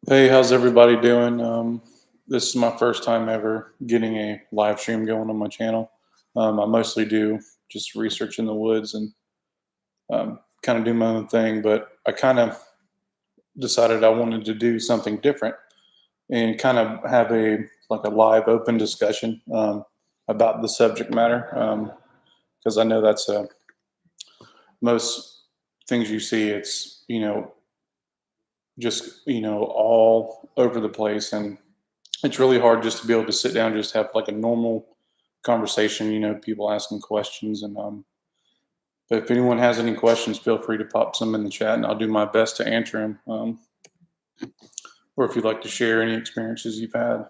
Hey, how's everybody doing? This is my first time ever getting a live stream going on my channel. I mostly do just research in the woods and kind of do my own thing, but I kind of decided I wanted to do something different and kind of have a live open discussion about the subject matter because I know that's most things you see. It's just all over the place, and it's really hard just to be able to sit down and just have like a normal conversation, people asking questions. And but if anyone has any questions, feel free to pop some in the chat and I'll do my best to answer them. Or if you'd like to share any experiences you've had.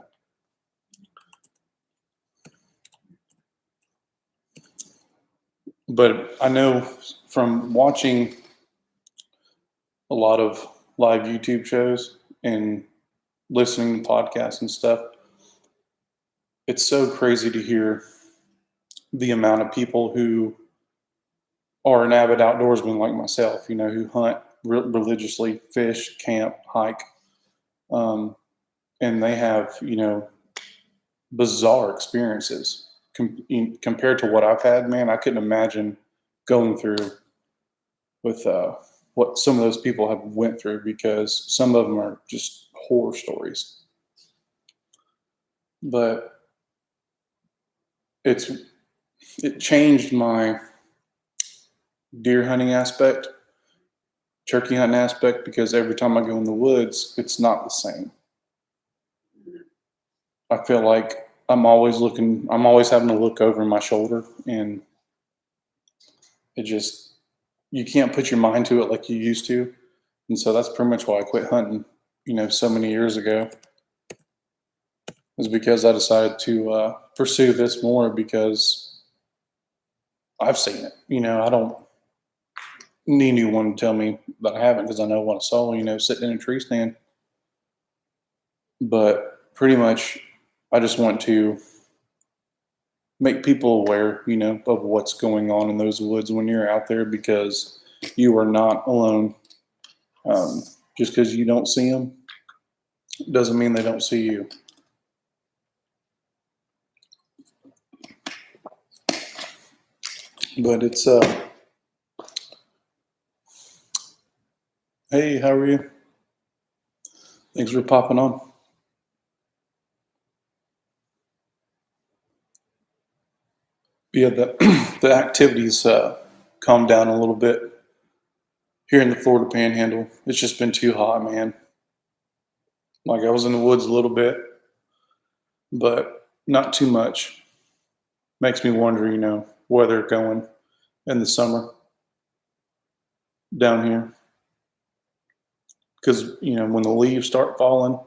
But I know from watching a lot of live YouTube shows and listening to podcasts and stuff, it's so crazy to hear the amount of people who are an avid outdoorsman like myself, who hunt religiously, fish, camp, hike, um, and they have, bizarre experiences compared to what I've had. Man, I couldn't imagine going through with what some of those people have went through, because some of them are just horror stories. But it's it changed my deer hunting aspect, turkey hunting aspect, because every time I go in the woods, it's not the same. I feel like I'm always having to look over my shoulder, and it just, you can't put your mind to it like you used to. And so that's pretty much why I quit hunting, so many years ago, is because I decided to pursue this more because I've seen it. I don't need anyone to tell me that I haven't, because I know what I saw, sitting in a tree stand. But pretty much, I just want to make people aware, of what's going on in those woods when you're out there, because you are not alone. Just because you don't see them doesn't mean they don't see you. But it's hey, how are you? Thanks for popping on. Yeah, the the activities calmed down a little bit here in the Florida Panhandle. It's just been too hot, man. Like, I was in the woods a little bit, but not too much. Makes me wonder, where they're going in the summer down here, because when the leaves start falling,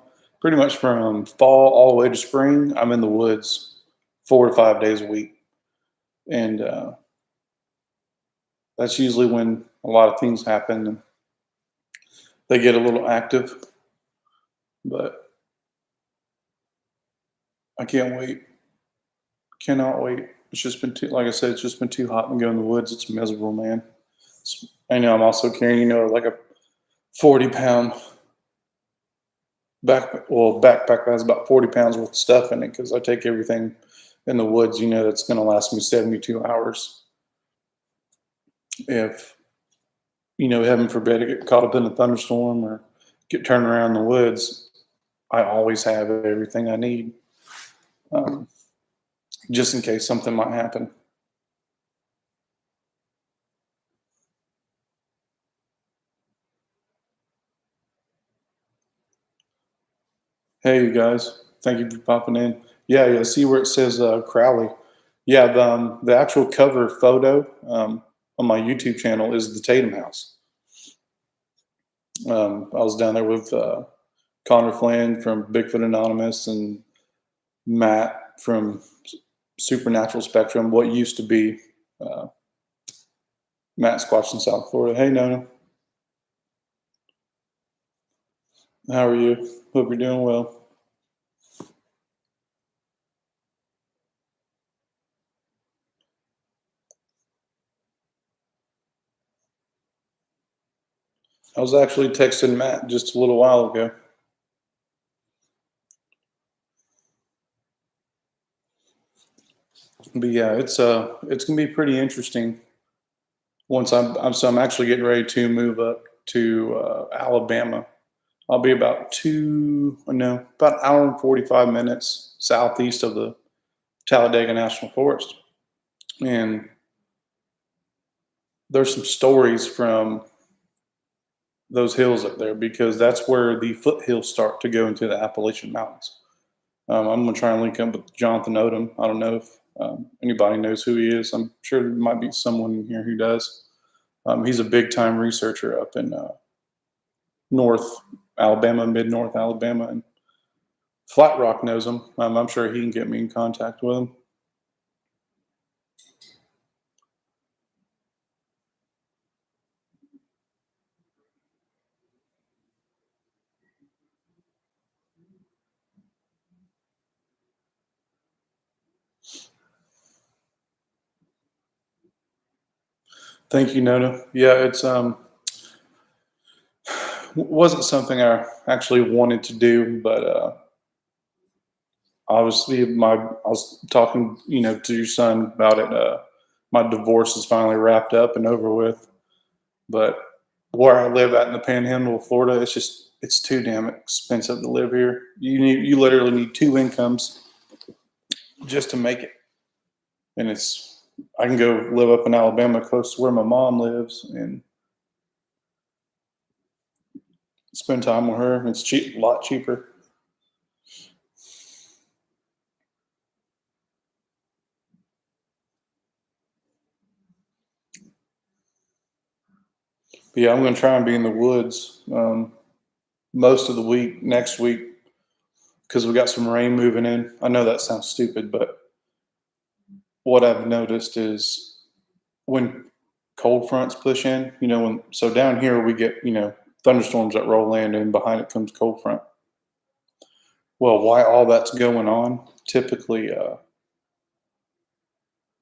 pretty much from fall all the way to spring, I'm in the woods 4 to 5 days a week, and that's usually when a lot of things happen and they get a little active. But I can't wait. Cannot wait. It's just been too, like I said, it's just been too hot to go in the woods. It's miserable, man. I know I'm also carrying, like a 40-pound backpack that has about 40 pounds worth of stuff in it, because I take everything in the woods, that's going to last me 72 hours. If, heaven forbid, I get caught up in a thunderstorm or get turned around in the woods, I always have everything I need, um, just in case something might happen. Hey, you guys. Thank you for popping in. Yeah, yeah. See where it says Crowley? Yeah, the actual cover photo on my YouTube channel is the Tatum house. I was down there with Connor Flynn from Bigfoot Anonymous and Matt from Supernatural Spectrum, what used to be uh, Matt Squatch in South Florida. Hey, Nona. How are you? Hope you're doing well. I was actually texting Matt just a little while ago. But yeah, it's gonna be pretty interesting once I'm actually getting ready to move up to Alabama. I'll be about about an hour and 45 minutes southeast of the Talladega National Forest. And there's some stories from those hills up there because that's where the foothills start to go into the Appalachian Mountains. I'm going to try and link up with Jonathan Odom. I don't know if anybody knows who he is. I'm sure there might be someone in here who does. He's a big time researcher up in North Alabama, mid North Alabama, and Flat Rock knows him. I'm sure he can get me in contact with him. Thank you, Nona. Yeah, it's wasn't something I actually wanted to do, but obviously I was talking, to your son about it. My divorce is finally wrapped up and over with, but where I live at in the Panhandle of Florida, it's too damn expensive to live here. You literally need two incomes just to make it, and I can go live up in Alabama close to where my mom lives and spend time with her. It's cheap, a lot cheaper. But yeah, I'm going to try and be in the woods most of the week next week because we got some rain moving in. I know that sounds stupid, but what I've noticed is when cold fronts push in, so down here we get, thunderstorms that roll in and behind it comes cold front. Well, why all that's going on, typically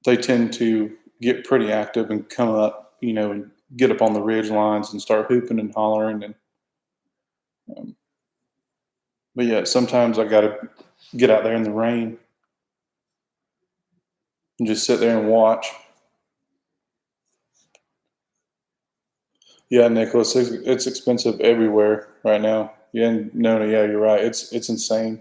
they tend to get pretty active and come up, and get up on the ridge lines and start hooping and hollering. And um, but yeah, sometimes I got to get out there in the rain and just sit there and watch. Yeah, Nicholas, it's expensive everywhere right now. Yeah, no, yeah, you're right. It's insane.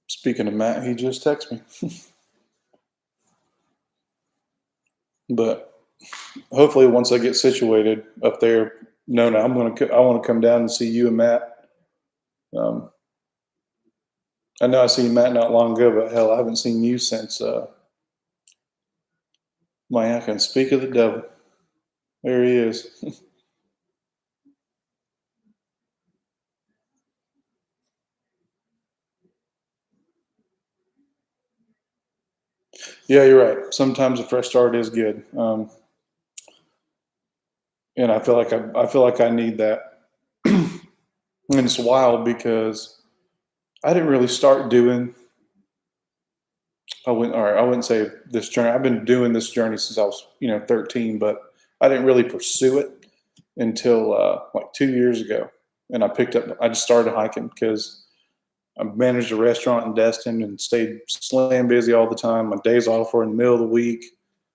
Speaking of Matt, he just texted me. But hopefully, once I get situated up there, no, I want to come down and see you and Matt. Um, I know I seen Matt not long ago, but hell, I haven't seen you since my can speak of the devil. There he is. Yeah, you're right. Sometimes a fresh start is good, and I feel like I need that. And it's wild because I didn't really start doing. I wouldn't say this journey. I've been doing this journey since I was 13, but I didn't really pursue it until like 2 years ago. And I just started hiking because I managed a restaurant in Destin and stayed slam busy all the time. My days off were in the middle of the week.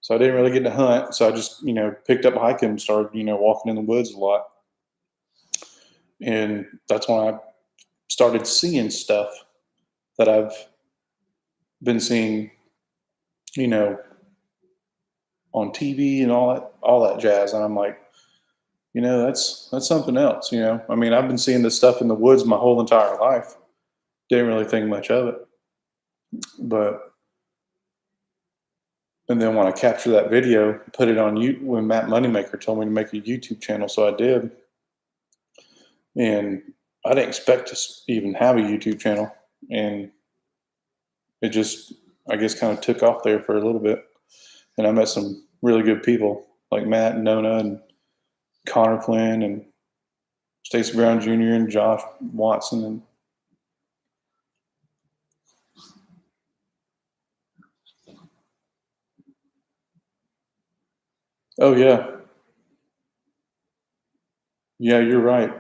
So I didn't really get to hunt. So I just, picked up hiking and started, walking in the woods a lot. And that's when I started seeing stuff that I've been seeing, you know, on TV and all that jazz. And I'm like, that's something else, I mean, I've been seeing this stuff in the woods my whole entire life. Didn't really think much of it. But and then when I captured that video, put it on you when Matt Moneymaker told me to make a YouTube channel, so I did. And I didn't expect to even have a YouTube channel, and it just, I guess, kind of took off there for a little bit. And I met some really good people like Matt and Nona and Connor Flynn and Stacey Brown Jr. and Josh Watson. And Oh yeah, yeah. You're right,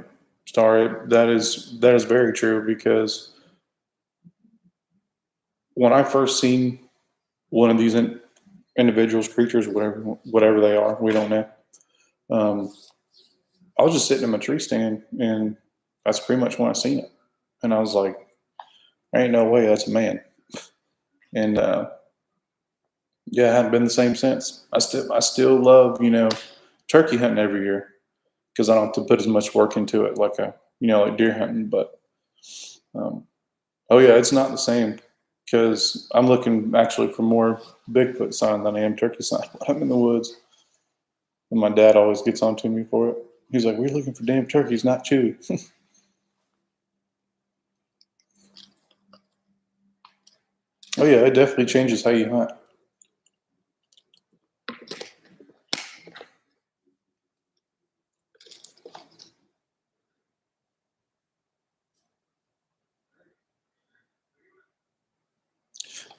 Star. That is very true because when I first seen one of these individuals, creatures, whatever they are, we don't know. Um, I was just sitting in my tree stand, and that's pretty much when I seen it, and I was like, "There ain't no way that's a man." And yeah, it hadn't been the same since. I still love turkey hunting every year because I don't have to put as much work into it like like deer hunting. But um, oh yeah, it's not the same because I'm looking actually for more Bigfoot sign than I am turkey sign when I'm in the woods. And my dad always gets on to me for it. He's like, "We're looking for damn turkeys, not chewy." Oh yeah, it definitely changes how you hunt.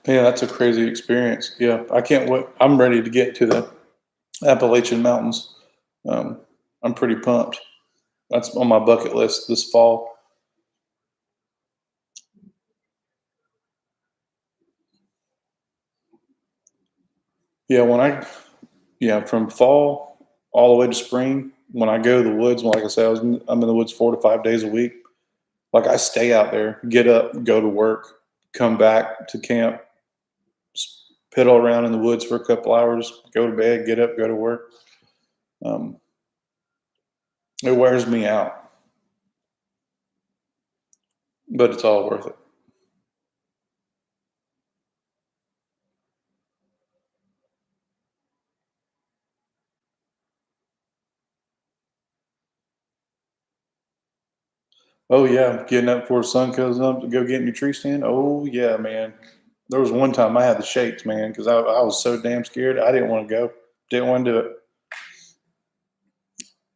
Yeah, that's a crazy experience. Yeah, I can't wait. I'm ready to get to the Appalachian Mountains. Um, I'm pretty pumped. That's on my bucket list this fall. Yeah, from fall all the way to spring, when I go to the woods, like I said, I'm in the woods 4 to 5 days a week. Like I stay out there, get up, go to work, come back to camp, piddle around in the woods for a couple hours, go to bed, get up, go to work. Um, it wears me out, but it's all worth it. Oh yeah, getting up before the sun comes up to go get in your tree stand. Oh yeah, man. There was one time I had the shakes, man, because I was so damn scared. I didn't want to go, didn't want to do it.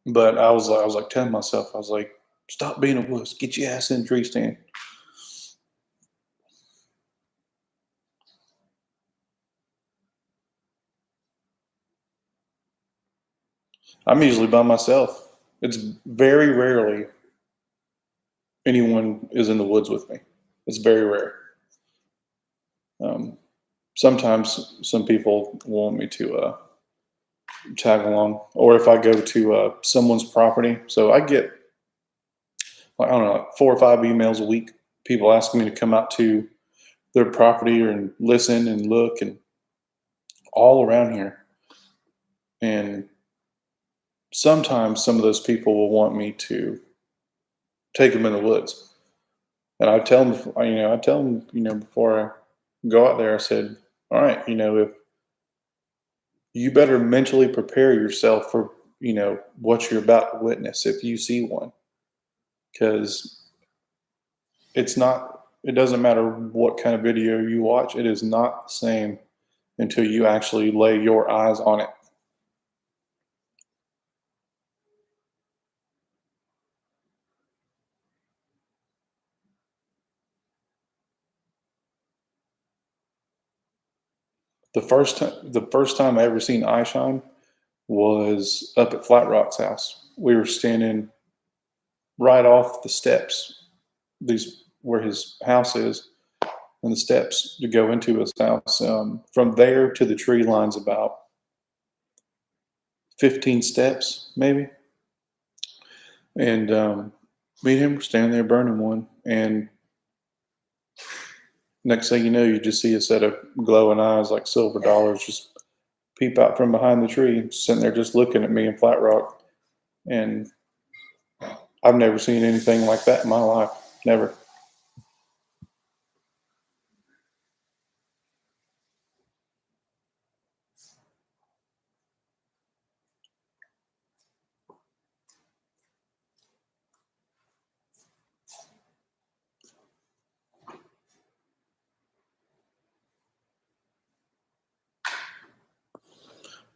But I was like telling myself, I was like, stop being a wuss, get your ass in the tree stand. I'm usually by myself. It's very rarely anyone is in the woods with me. It's very rare. Um, Sometimes some people want me to tag along, or if I go to someone's property. So I get, I don't know, like 4 or 5 emails a week. People asking me to come out to their property and listen and look and all around here. And sometimes some of those people will want me to take them in the woods. And I tell them, before I go out there, I said, all right, if you better mentally prepare yourself for, what you're about to witness if you see one, because it doesn't matter what kind of video you watch, it is not the same until you actually lay your eyes on it. The first time I ever seen eye shine was up at Flat Rock's house. We were standing right off the steps, these where his house is, and the steps to go into his house. From there to the tree line's about 15 steps, maybe. And me and him were standing there burning one. And next thing you know, you just see a set of glowing eyes like silver dollars just peep out from behind the tree, sitting there just looking at me in Flat Rock. And I've never seen anything like that in my life. Never.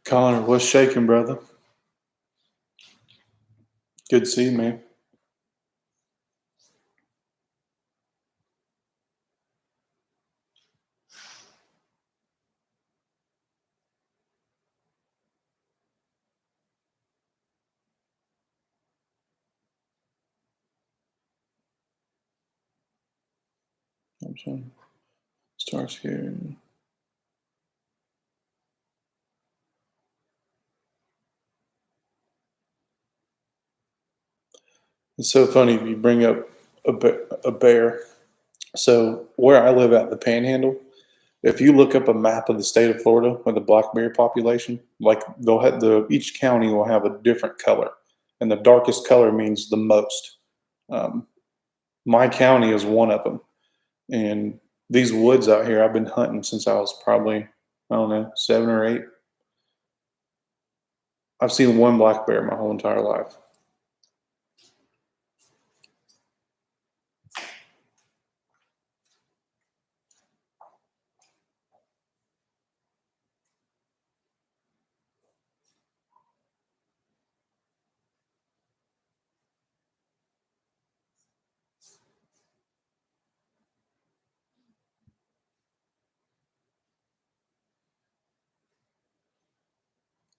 Connor, what's shaking, brother? Good to see you, man. I'm sorry. Starts here. It's so funny if you bring up a bear. So where I live at the Panhandle, if you look up a map of the state of Florida with the black bear population, like they'll have each county will have a different color, and the darkest color means the most. Um, my county is one of them, and these woods out here, I've been hunting since I was probably, I don't know, 7 or 8. I've seen one black bear my whole entire life.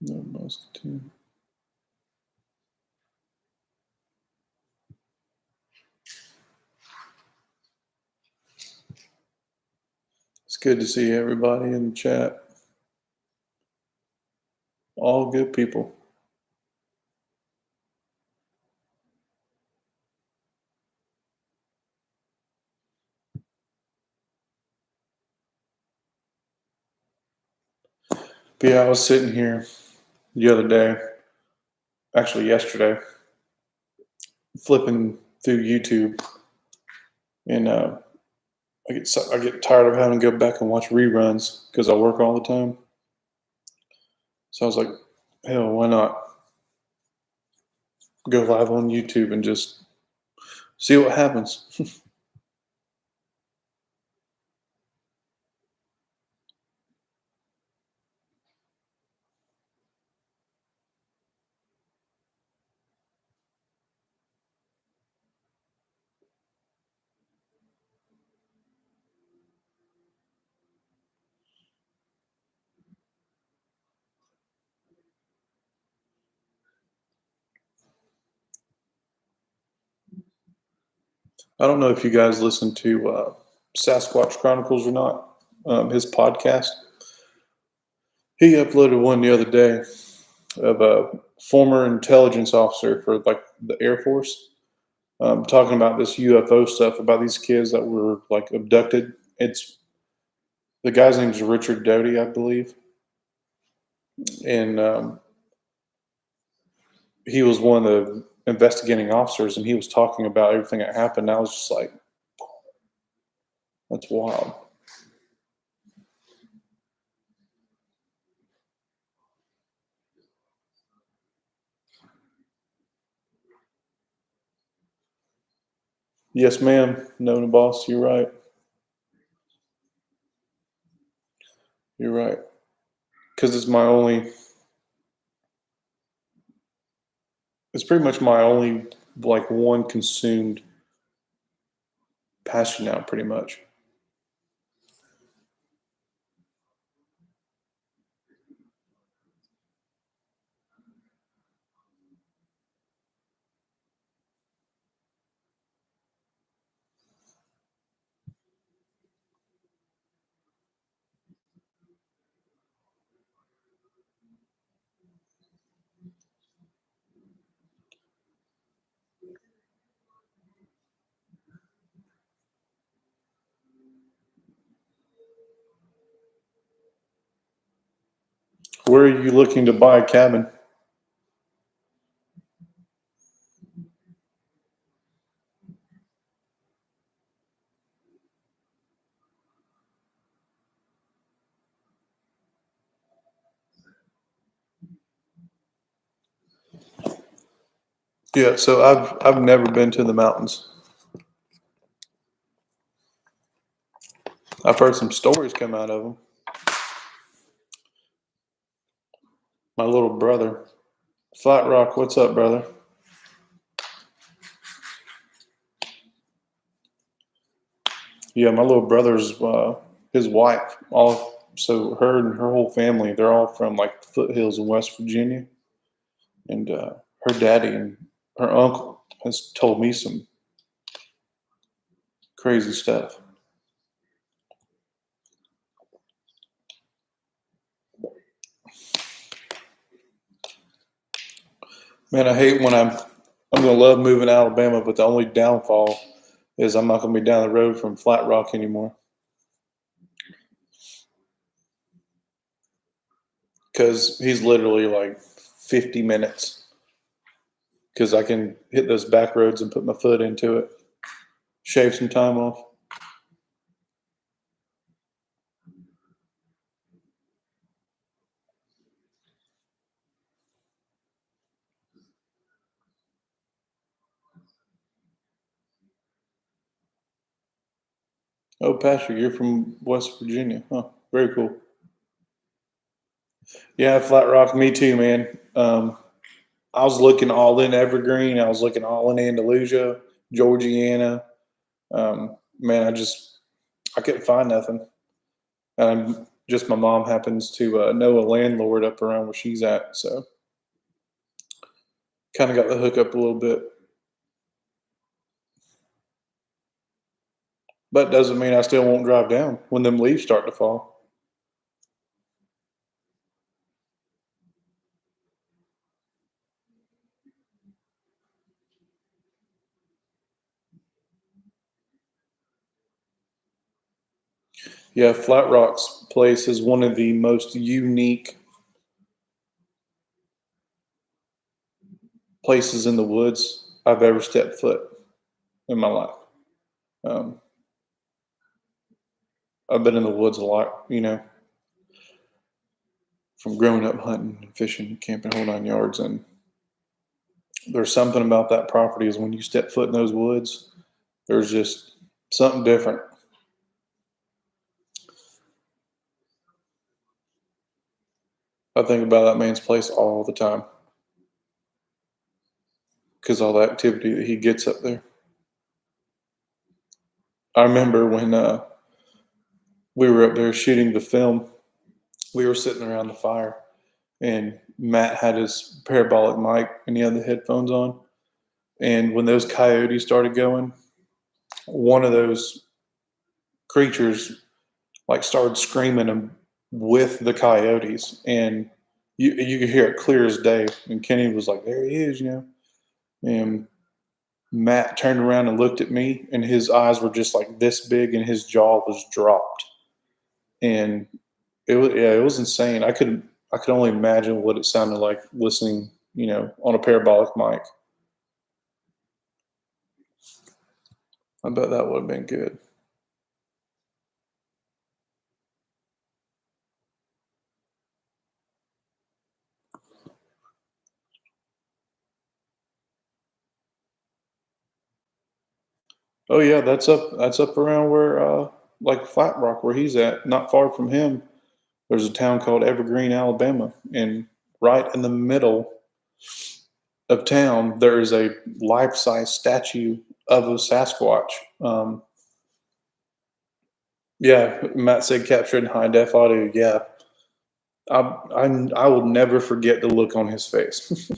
No musketeer. It's good to see everybody in the chat. All good people. But yeah, I was sitting here the other day, actually yesterday, flipping through YouTube, and I get tired of having to go back and watch reruns because I work all the time. So I was like, hell, why not go live on YouTube and just see what happens? I don't know if you guys listen to Sasquatch Chronicles or not. His podcast. He uploaded one the other day of a former intelligence officer for like the Air Force, talking about this UFO stuff about these kids that were like abducted. It's the guy's name is Richard Doty, I believe, and he was one of the investigating officers, and he was talking about everything that happened. And I was just like, that's wild. Yes, ma'am. No, no, boss. You're right. You're right. Because it's my only. It's pretty much my only like one consumed passion now. Pretty much. Where are you looking to buy a cabin? Yeah, so I've never been to the mountains. I've heard some stories come out of them. My little brother, Flat Rock, what's up, brother? Yeah, my little brother's his wife. All so her and her whole family. They're all from like the foothills in West Virginia, and her daddy and her uncle has told me some crazy stuff. Man, I hate when I'm gonna love moving to Alabama, but the only downfall is I'm not gonna be down the road from Flat Rock anymore because he's literally like 50 minutes because I can hit those back roads and put my foot into it, shave some time off. Oh, Patrick, you're from West Virginia. Huh. Very cool. Yeah, Flat Rock, me too, man. I was looking all in Evergreen. I was looking all in Andalusia, Georgiana. Man, I couldn't find nothing. Just my mom happens to know a landlord up around where she's at, so kind of got the hook up a little bit. But doesn't mean I still won't drive down when them leaves start to fall. Yeah, Flat Rock's place is one of the most unique places in the woods I've ever stepped foot in my life. Um, I've been in the woods a lot, from growing up hunting and fishing, camping, whole 9 yards. And there's something about that property is when you step foot in those woods, there's just something different. I think about that man's place all the time because all the activity that he gets up there. I remember when we were up there shooting the film, we were sitting around the fire, and Matt had his parabolic mic and he had the headphones on. And when those coyotes started going, one of those creatures like started screaming and with the coyotes, and you could hear it clear as day. And Kenny was like, "There he is." And Matt turned around and looked at me, and his eyes were just like this big, and his jaw was dropped. And it was insane. I could only imagine what it sounded like listening, on a parabolic mic. I bet that would have been good. Oh yeah, that's up around where like Flat Rock where he's at, not far from him. There's a town called Evergreen, Alabama, and right in the middle of town there is a life-size statue of a Sasquatch. Um, yeah, Matt said captured in high def audio. Yeah, I will never forget the look on his face.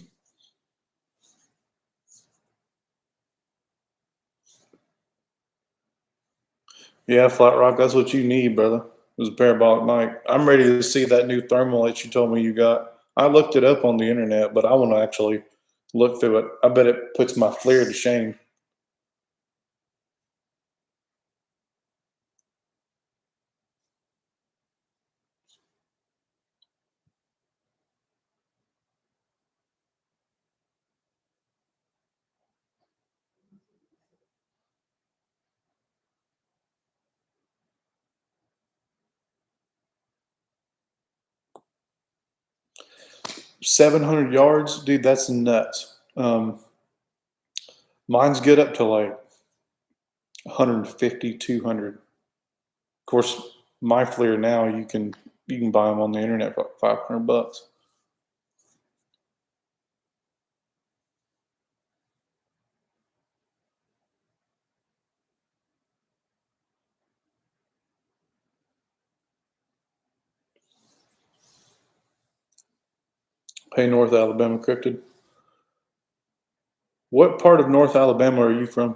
Yeah, Flat Rock, that's what you need, brother. Is a parabolic mic. I'm ready to see that new thermal that you told me you got. I looked it up on the internet, but I want to actually look through it. I bet it puts my flair to shame. 700 yards, dude, that's nuts. Mine's good up to like 150, 200. Of course, my FLIR now you can buy them on the internet for like 500 bucks. Hey, North Alabama cryptid. What part of North Alabama are you from?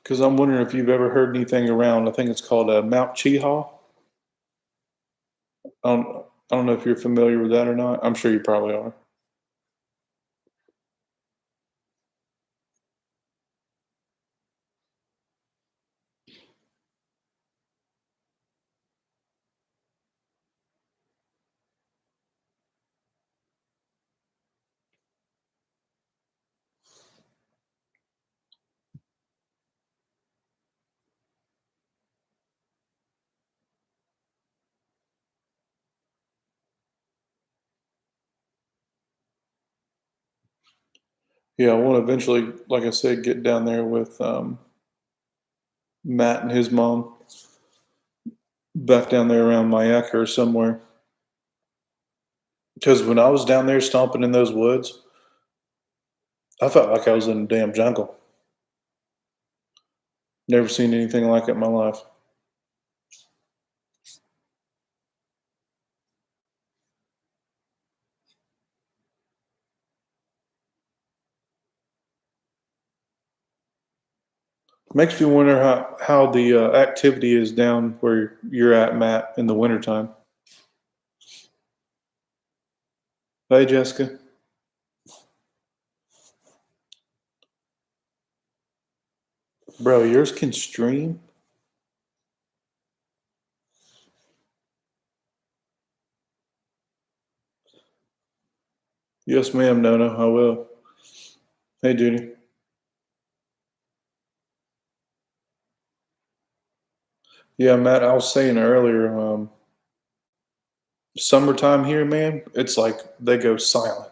Because I'm wondering if you've ever heard anything around. I think it's called Mount Cheehaw. I don't know if you're familiar with that or not. I'm sure you probably are. Yeah, I want to eventually, like I said, get down there with Matt and his mom, back down there around Mayaka or somewhere. Because when I was down there stomping in those woods, I felt like I was in a damn jungle. Never seen anything like it in my life. Makes me wonder how the activity is down where you're at, Matt, in the wintertime. Hey, Jessica. Bro, yours can stream? Yes, ma'am, Nona, I will. Hey, Judy. Yeah, Matt, I was saying earlier, summertime here, man, it's like they go silent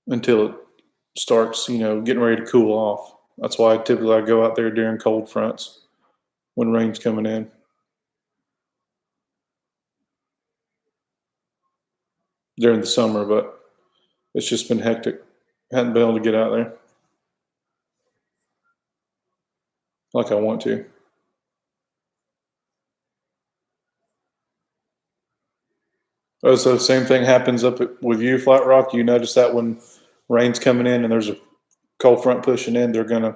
until it starts, getting ready to cool off. That's why typically I go out there during cold fronts when rain's coming in during the summer, but it's just been hectic. Hadn't been able to get out there like I want to. Oh, so the same thing happens with you, Flat Rock. You notice that when rain's coming in and there's a cold front pushing in, they're gonna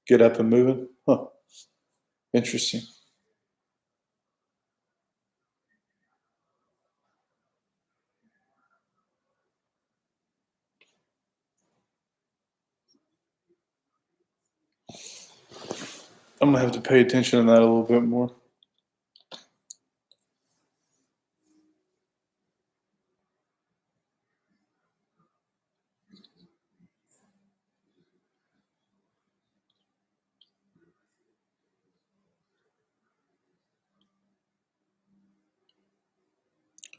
get up and moving. Huh. Interesting. I'm gonna have to pay attention to that a little bit more.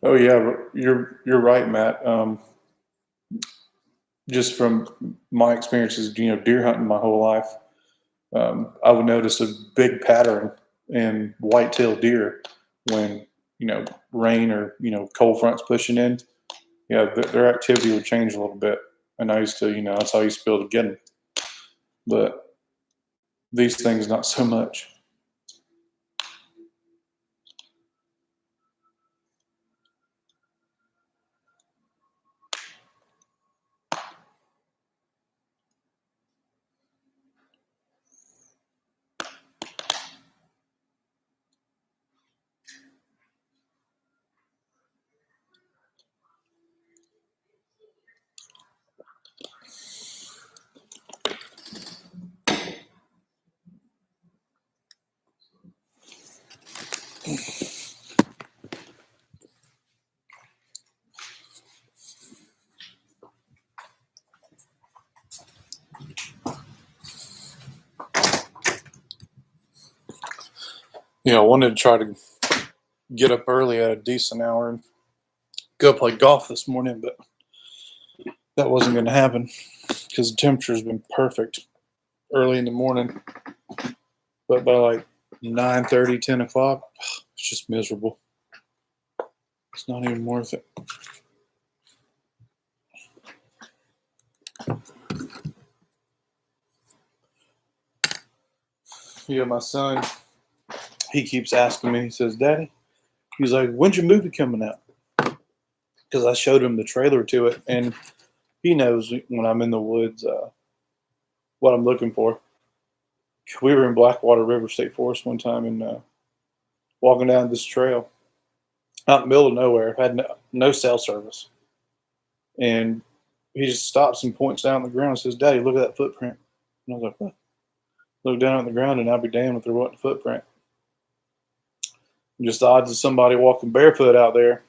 Oh yeah, you're right, Matt. Just from my experiences, deer hunting my whole life, I would notice a big pattern in white-tailed deer when rain or cold fronts pushing in. Yeah, their activity would change a little bit, and I used to, that's how I used to be able to get them. But these things, not so much. I wanted to try to get up early at a decent hour and go play golf this morning, but that wasn't going to happen because the temperature's been perfect early in the morning. But by like 9:30, 10 o'clock, it's just miserable. It's not even worth it. Yeah, my son, he keeps asking me, he says, Daddy, he's like, when's your movie coming out? Because I showed him the trailer to it, and he knows when I'm in the woods what I'm looking for. We were in Blackwater River State Forest one time and walking down this trail out in the middle of nowhere, had no cell service. And he just stops and points down on the ground and says, "Daddy, look at that footprint." And I was like, "What?" Look down on the ground, and I'll be damned if there wasn't a footprint. And just the odds of somebody walking barefoot out there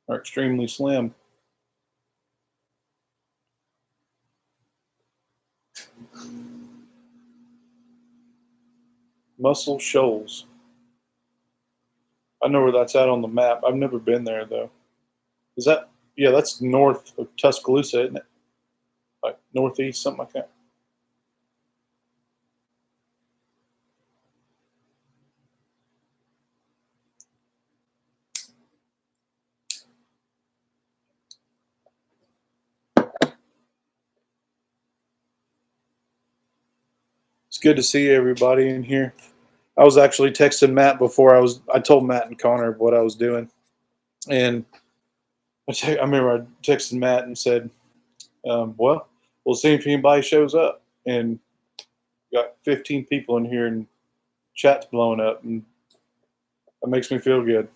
are extremely slim. Muscle Shoals. I know where that's at on the map. I've never been there though. Is that? Yeah, that's north of Tuscaloosa, isn't it? Like northeast, something like that. It's good to see everybody in here. I was actually texting Matt before I told Matt and Connor what I was doing. And I remember I texted Matt and said, well, we'll see if anybody shows up. And got 15 people in here and chat's blowing up. And that makes me feel good.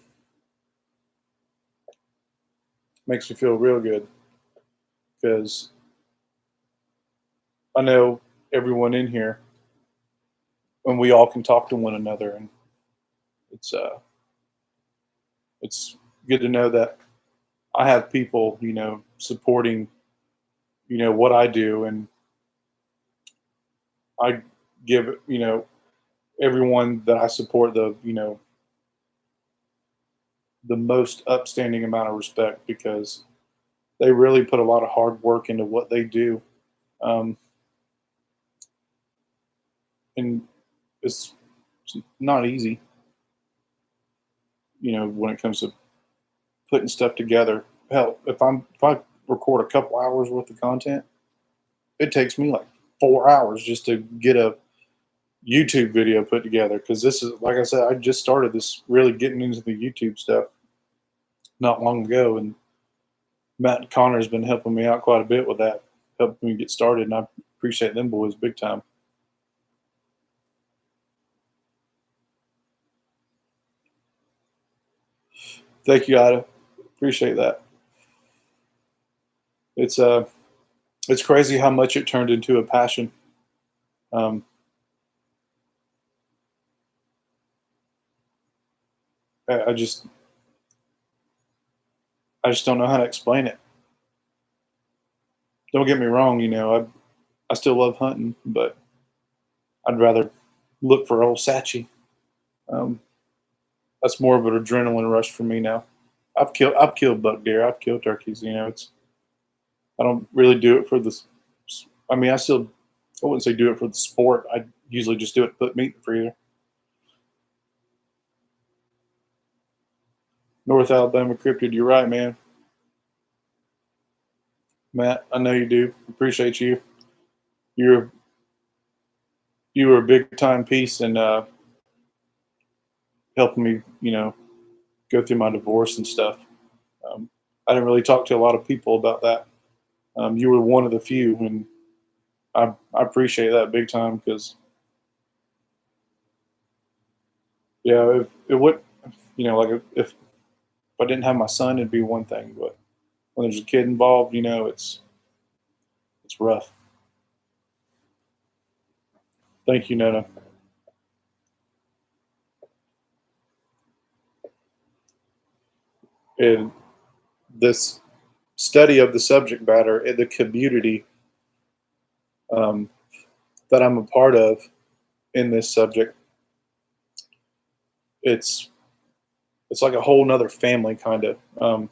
Makes me feel real good. Because I know everyone in here and we all can talk to one another. And it's good to know that I have people, supporting, what I do, and I give, everyone that I support the most upstanding amount of respect because they really put a lot of hard work into what they do. Um, and it's not easy, when it comes to putting stuff together. Hell, if I record a couple hours worth of content, it takes me like 4 hours just to get a YouTube video put together. Because this is, like I said, I just started this really getting into the YouTube stuff not long ago, and Matt and Connor has been helping me out quite a bit with that, helping me get started, and I appreciate them boys big time. Thank you, Ida. Appreciate that. It's crazy how much it turned into a passion. Um, I just don't know how to explain it. Don't get me wrong, I still love hunting, but I'd rather look for old Satchie. Um, that's more of an adrenaline rush for me now. I've killed buck deer, I've killed turkeys. I don't really do it for the. I mean, I wouldn't say do it for the sport. I usually just do it to put meat in the freezer. North Alabama cryptid, you're right, man. Matt, I know you do. Appreciate you. You're you were a big time piece in helping me, go through my divorce and stuff. I didn't really talk to a lot of people about that. You were one of the few, and I appreciate that big time because yeah, if it would, like if I didn't have my son, it'd be one thing, but when there's a kid involved, it's rough. Thank you, Nona. And this study of the subject matter in the community um, that I'm a part of in this subject, it's it's like a whole nother family kind of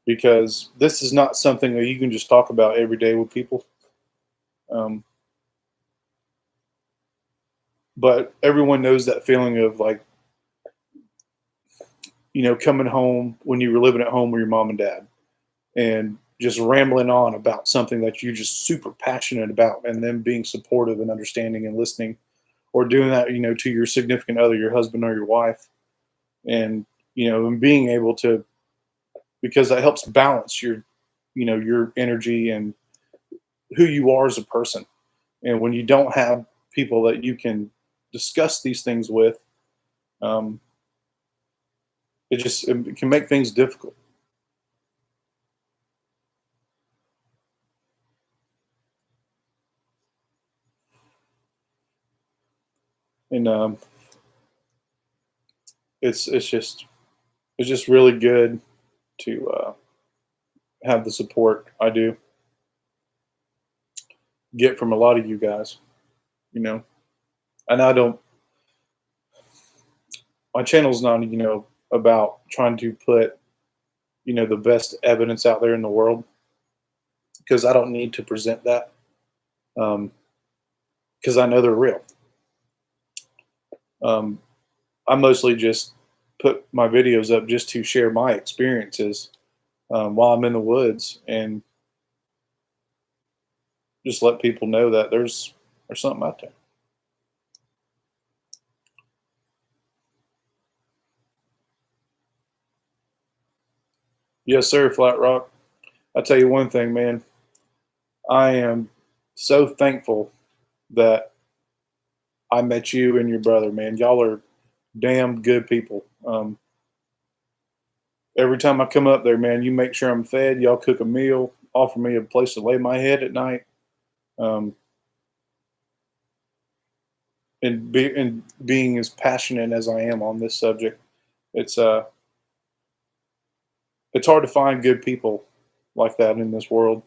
because this is not something that you can just talk about every day with people. Um, but everyone knows that feeling of like coming home when you were living at home with your mom and dad and just rambling on about something that you're just super passionate about and them being supportive and understanding and listening or doing that to your significant other, your husband or your wife, and and being able to, because that helps balance your energy and who you are as a person. And when you don't have people that you can discuss these things with, um, it can make things difficult. And it's it's just it's just really good to have the support I do get from a lot of you guys. You know, and I don't. My channel's not about trying to put the best evidence out there in the world, because I don't need to present that, because I know they're real. Um, I mostly just put my videos up just to share my experiences while I'm in the woods, and just let people know that there's something out there. Yes, sir, Flat Rock. I tell you one thing, man. I am so thankful that I met you and your brother, man. Y'all are damn good people. Every time I come up there, man, you make sure I'm fed. Y'all cook a meal, offer me a place to lay my head at night, um, and being as passionate as I am on this subject, it's it's hard to find good people like that in this world.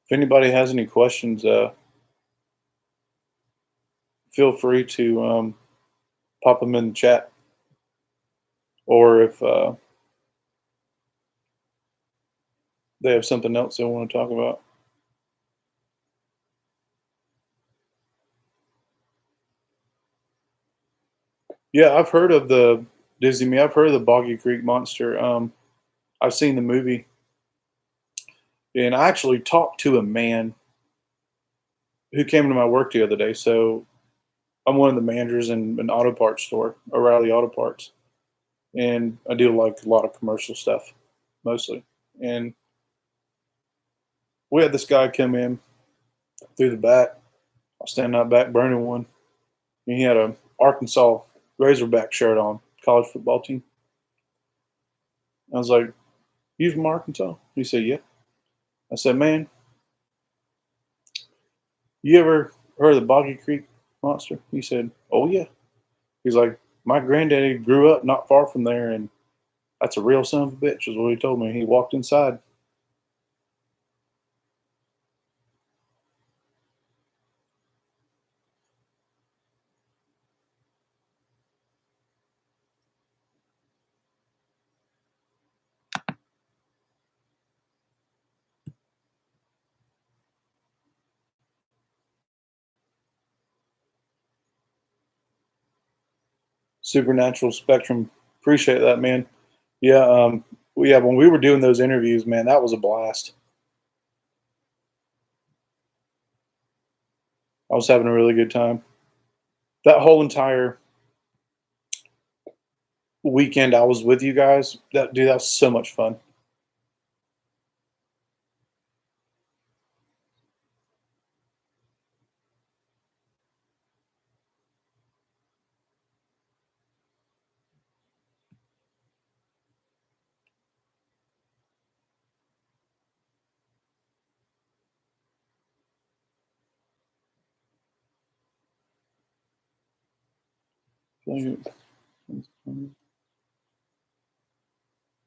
If anybody has any questions, feel free to pop them in the chat, or if they have something else they want to talk about. Yeah, I've heard of the Disney Me. I've heard of the Boggy Creek Monster. I've seen the movie, and I actually talked to a man who came to my work the other day. So I'm one of the managers in an auto parts store, O'Reilly Auto Parts, and I do like a lot of commercial stuff, mostly. And we had this guy come in through the back. I was standing out back burning one, and he had a Arkansas Razorback shirt on, college football team. I was like, "You from Arkansas?" He said, "Yeah." I said, "Man, you ever heard of the Boggy Creek Monster?" He said, "Oh yeah." He's like, "My granddaddy grew up not far from there, and that's a real son of a bitch," is what he told me. He walked inside. Supernatural Spectrum. Appreciate that, man. Yeah, yeah. When we were doing those interviews, man, that was a blast. I was having a really good time. That whole entire weekend I was with you guys, that was so much fun.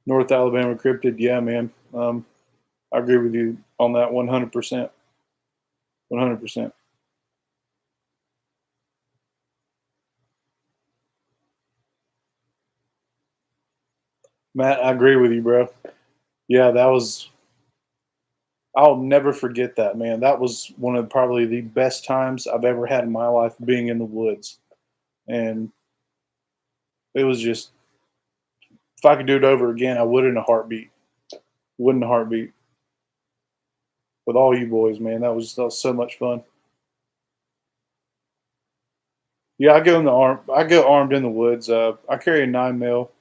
North Alabama cryptid, yeah, man. I agree with you on that 100%. 100%. Matt, I agree with you, bro. Yeah, that was. I'll never forget that, man. That was one of probably the best times I've ever had in my life, being in the woods, and it was just. If I could do it over again, I would in a heartbeat. Would in a heartbeat. with all you boys, man. That was so much fun. Yeah, I go armed in the woods. I carry a 9 mil,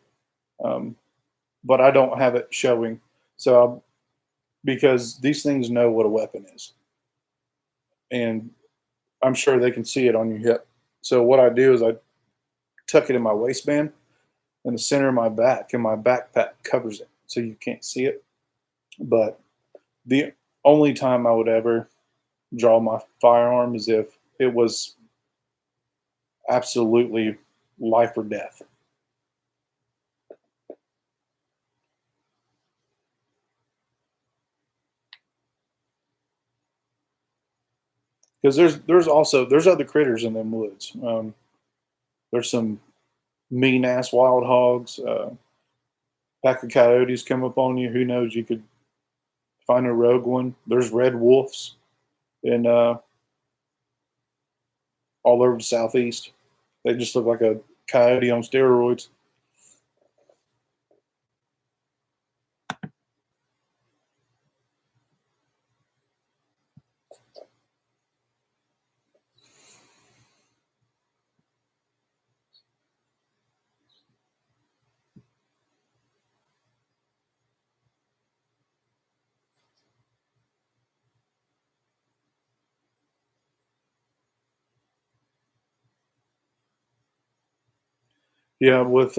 um, but I don't have it showing. So because these things know what a weapon is, and I'm sure they can see it on your hip. So what I do is I tuck it in my waistband in the center of my back, and my backpack covers it, so you can't see it. But the only time I would ever draw my firearm is if it was absolutely life or death. Because there's other critters in them woods. There's some mean ass wild hogs. Pack of coyotes come up on you. Who knows? You could find a rogue one. There's red wolves in all over the southeast. They just look like a coyote on steroids. Yeah, with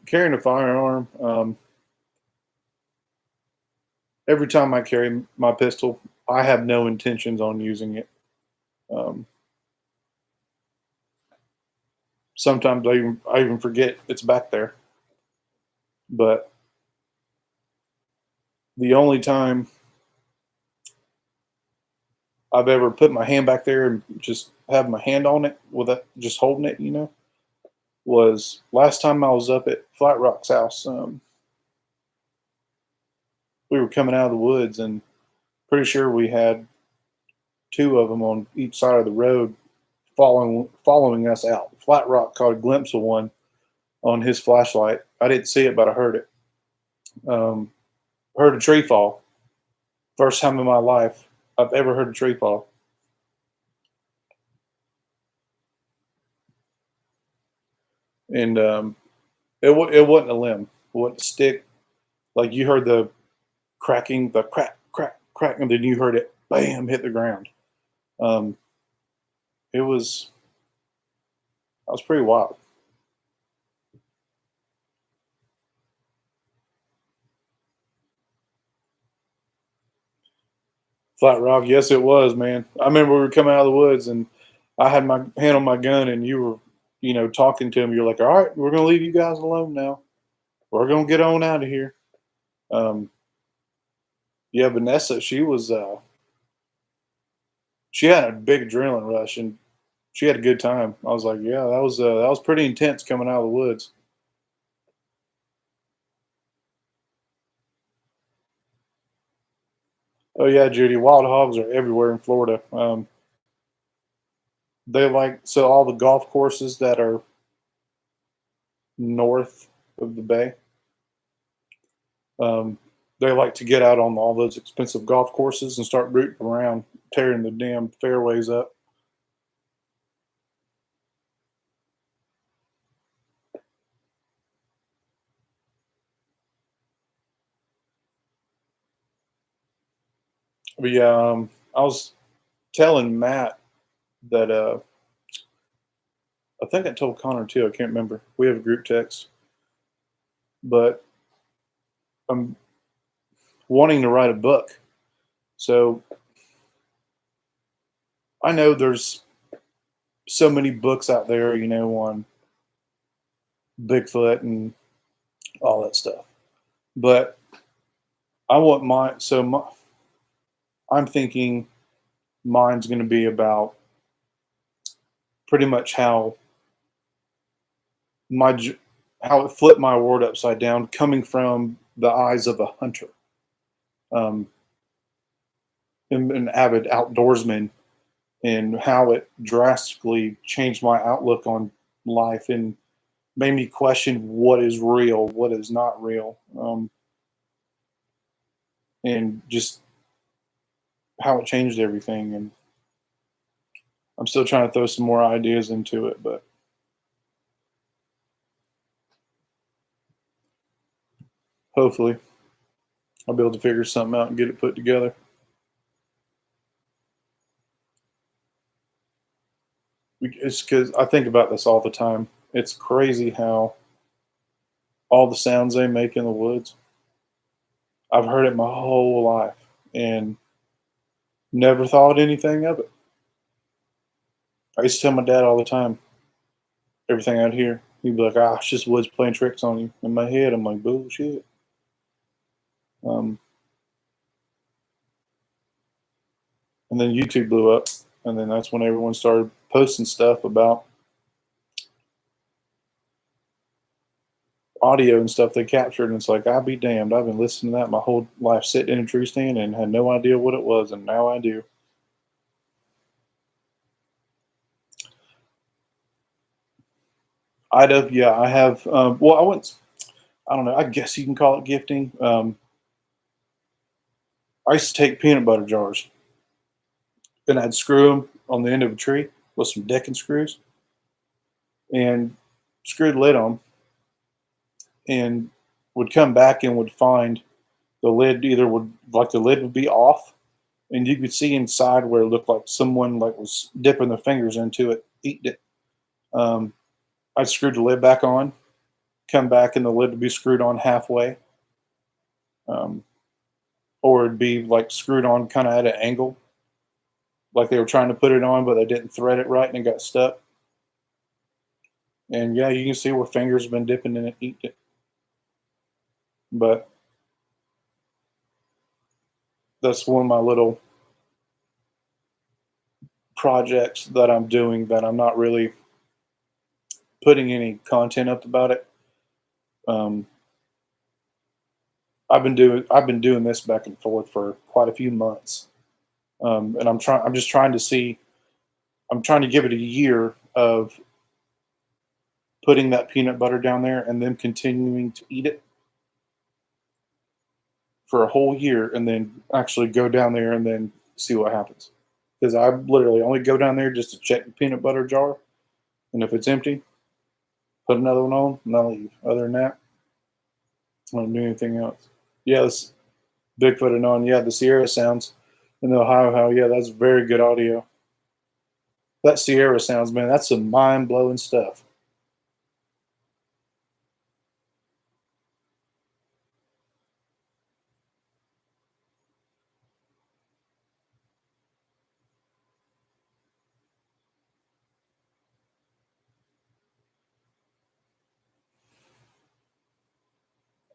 carrying a firearm, every time I carry my pistol, I have no intentions on using it. Um, Sometimes I even forget it's back there. But the only time I've ever put my hand back there and just have my hand on it without just holding it, was last time I was up at Flat Rock's house. We were coming out of the woods, and pretty sure we had two of them on each side of the road following us out. Flat Rock caught a glimpse of one on his flashlight. I didn't see it, but I heard it. Um, Heard a tree fall. First time in my life I've ever heard a tree fall, and it wasn't a limb, it wasn't a stick. Like you heard the cracking, the crack, crack, crack, and then you heard it, bam, hit the ground. Um, it was that was pretty wild. Flat Rock, yes, it was, man. I remember we were coming out of the woods, and I had my hand on my gun, and you were, talking to him. You're like, "All right, we're gonna leave you guys alone now. We're gonna get on out of here." Um, yeah, Vanessa, she had a big adrenaline rush, and she had a good time. I was like, "Yeah, that was pretty intense coming out of the woods." Oh yeah, Judy, wild hogs are everywhere in Florida. They like so all the golf courses that are north of the bay. Um, they like to get out on all those expensive golf courses and start rooting around, tearing the damn fairways up. But yeah, I was telling Matt that I think I told Connor too. I can't remember. We have a group text, but I'm wanting to write a book. So I know there's so many books out there, on Bigfoot and all that stuff. But I want I'm thinking mine's going to be about pretty much my how it flipped my world upside down, coming from the eyes of a hunter, um, and an avid outdoorsman, and how it drastically changed my outlook on life and made me question what is real, what is not real, and just how it changed everything. And I'm still trying to throw some more ideas into it, but hopefully I'll be able to figure something out and get it put together. It's because I think about this all the time. It's crazy how all the sounds they make in the woods, I've heard it my whole life and never thought anything of it. I used to tell my dad all the time, everything I'd hear. He'd be like, "Ah, it's just woods playing tricks on you." In my head, I'm like, "Bullshit." Um, and then YouTube blew up, and then that's when everyone started posting stuff about audio and stuff they captured. And it's like, I'll be damned. I've been listening to that my whole life, sitting in a tree stand, and had no idea what it was, and now I do. I'd have, yeah, I have. Well, I wouldn't. I don't know. I guess you can call it gifting. I used to take peanut butter jars and I'd screw them on the end of a tree with some decking screws and screw the lid on, and would come back and would find the lid either would like the lid would be off, and you could see inside where it looked like someone like was dipping their fingers into it, eating it. Um, I'd screw the lid back on, come back, and the lid would be screwed on halfway, um, or it'd be like screwed on kind of at an angle, like they were trying to put it on, but they didn't thread it right and it got stuck. And yeah, you can see where fingers have been dipping in it, eating it. But that's one of my little projects that I'm doing that I'm not really putting any content up about it. Um, I've been doing this back and forth for quite a few months, and I'm just trying to see. I'm trying to give it a year of putting that peanut butter down there and then continuing to eat it for a whole year, and then actually go down there and then see what happens. Because I literally only go down there just to check the peanut butter jar, and if it's empty, put another one on, and I leave. Other than that, I don't do anything else. Yeah, this Bigfoot and on. Yeah, the Sierra sounds in the Ohio Howl. Yeah, that's very good audio. That Sierra sounds, man, that's some mind blowing stuff.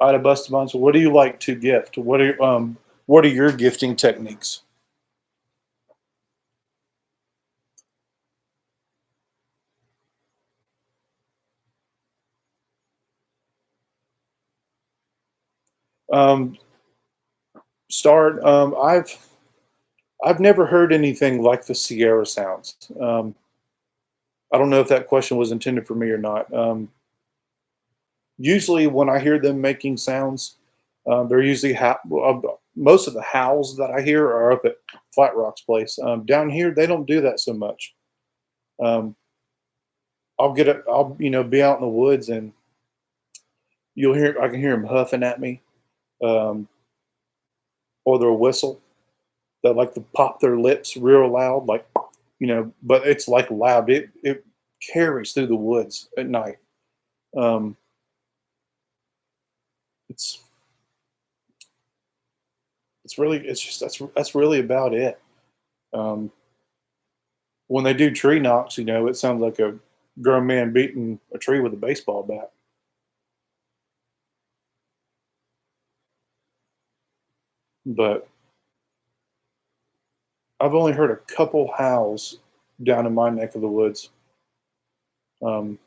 I'd have busted mine. So, what do you like to gift? What are your gifting techniques? Um, start. I've never heard anything like the Sierra sounds. I don't know if that question was intended for me or not. Usually, when I hear them making sounds, they're usually most of the howls that I hear are up at Flat Rock's place. Down here, they don't do that so much. Um, I'll be out in the woods, and I can hear them huffing at me, um, or they'll whistle. They like to pop their lips real loud, like but it's like loud. It carries through the woods at night. Um, it's it's just that's really about it. Um, when they do tree knocks, it sounds like a grown man beating a tree with a baseball bat. But I've only heard a couple howls down in my neck of the woods. Um,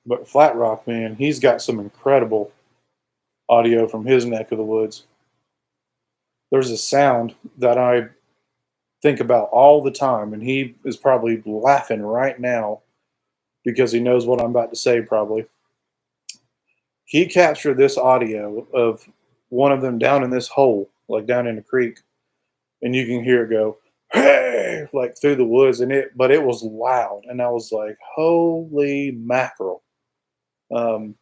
but Flat Rock, man, he's got some incredible audio from his neck of the woods. There's a sound that I think about all the time, and he is probably laughing right now because he knows what I'm about to say, probably. He captured this audio of one of them down in this hole, like down in the creek, and you can hear it go, "Hey!" like through the woods, but it was loud, and I was like, "Holy mackerel!" Um,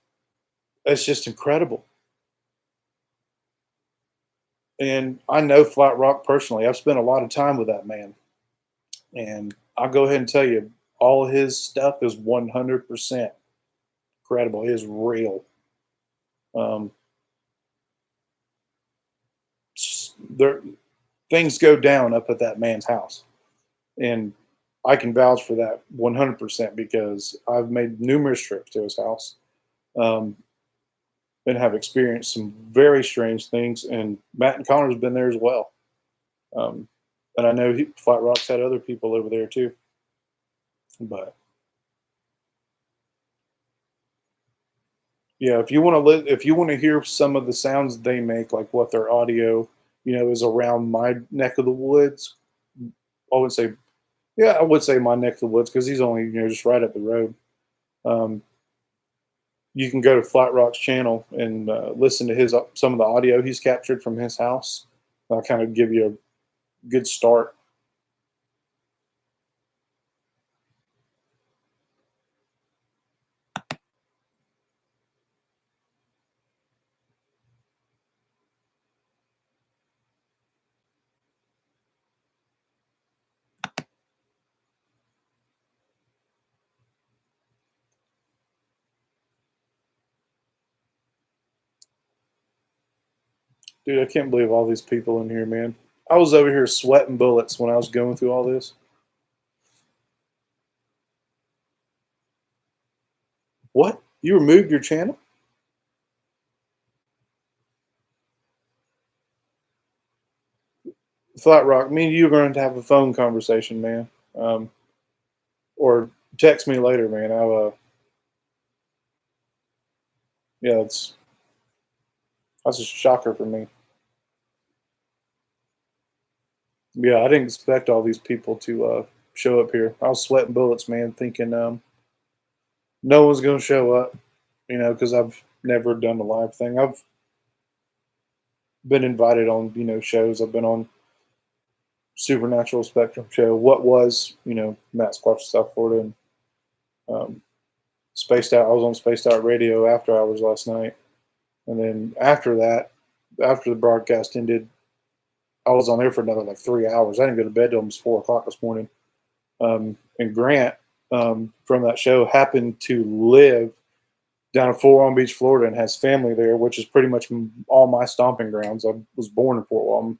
it's just incredible. And I know Flat Rock personally. I've spent a lot of time with that man, and I'll go ahead and tell you, all his stuff is 100% credible. It is real. Um, there, things go down up at that man's house, and I can vouch for that 100% because I've made numerous trips to his house, um, and have experienced some very strange things. And Matt and Connor's been there as well, um, and I know Flat Rock's had other people over there too. But yeah, if you want to hear some of the sounds they make, like what their audio, is around my neck of the woods. I would say, yeah, I would say my neck of the woods because he's only just right up the road. Um, you can go to Flat Rock's channel and listen to his some of the audio he's captured from his house. I'll kind of give you a good start. Dude, I can't believe all these people in here, man. I was over here sweating bullets when I was going through all this. What? You removed your channel? Flat Rock, me and you are going to have a phone conversation, man. Um, or text me later, man. Yeah, that's a shocker for me. Yeah, I didn't expect all these people to show up here. I was sweating bullets, man, thinking no one's going to show up, because I've never done the live thing. I've been invited on, shows. I've been on Supernatural Spectrum show. What was, Matt Squatch South Florida, and um, Spaced Out. I was on Spaced Out Radio after hours last night, and then after that, after the broadcast ended, I was on there for another like 3 hours. I didn't go to bed till almost 4 o'clock this morning. And Grant from that show happened to live down in Fort Walton Beach, Florida, and has family there, which is pretty much all my stomping grounds. I was born in Fort Walton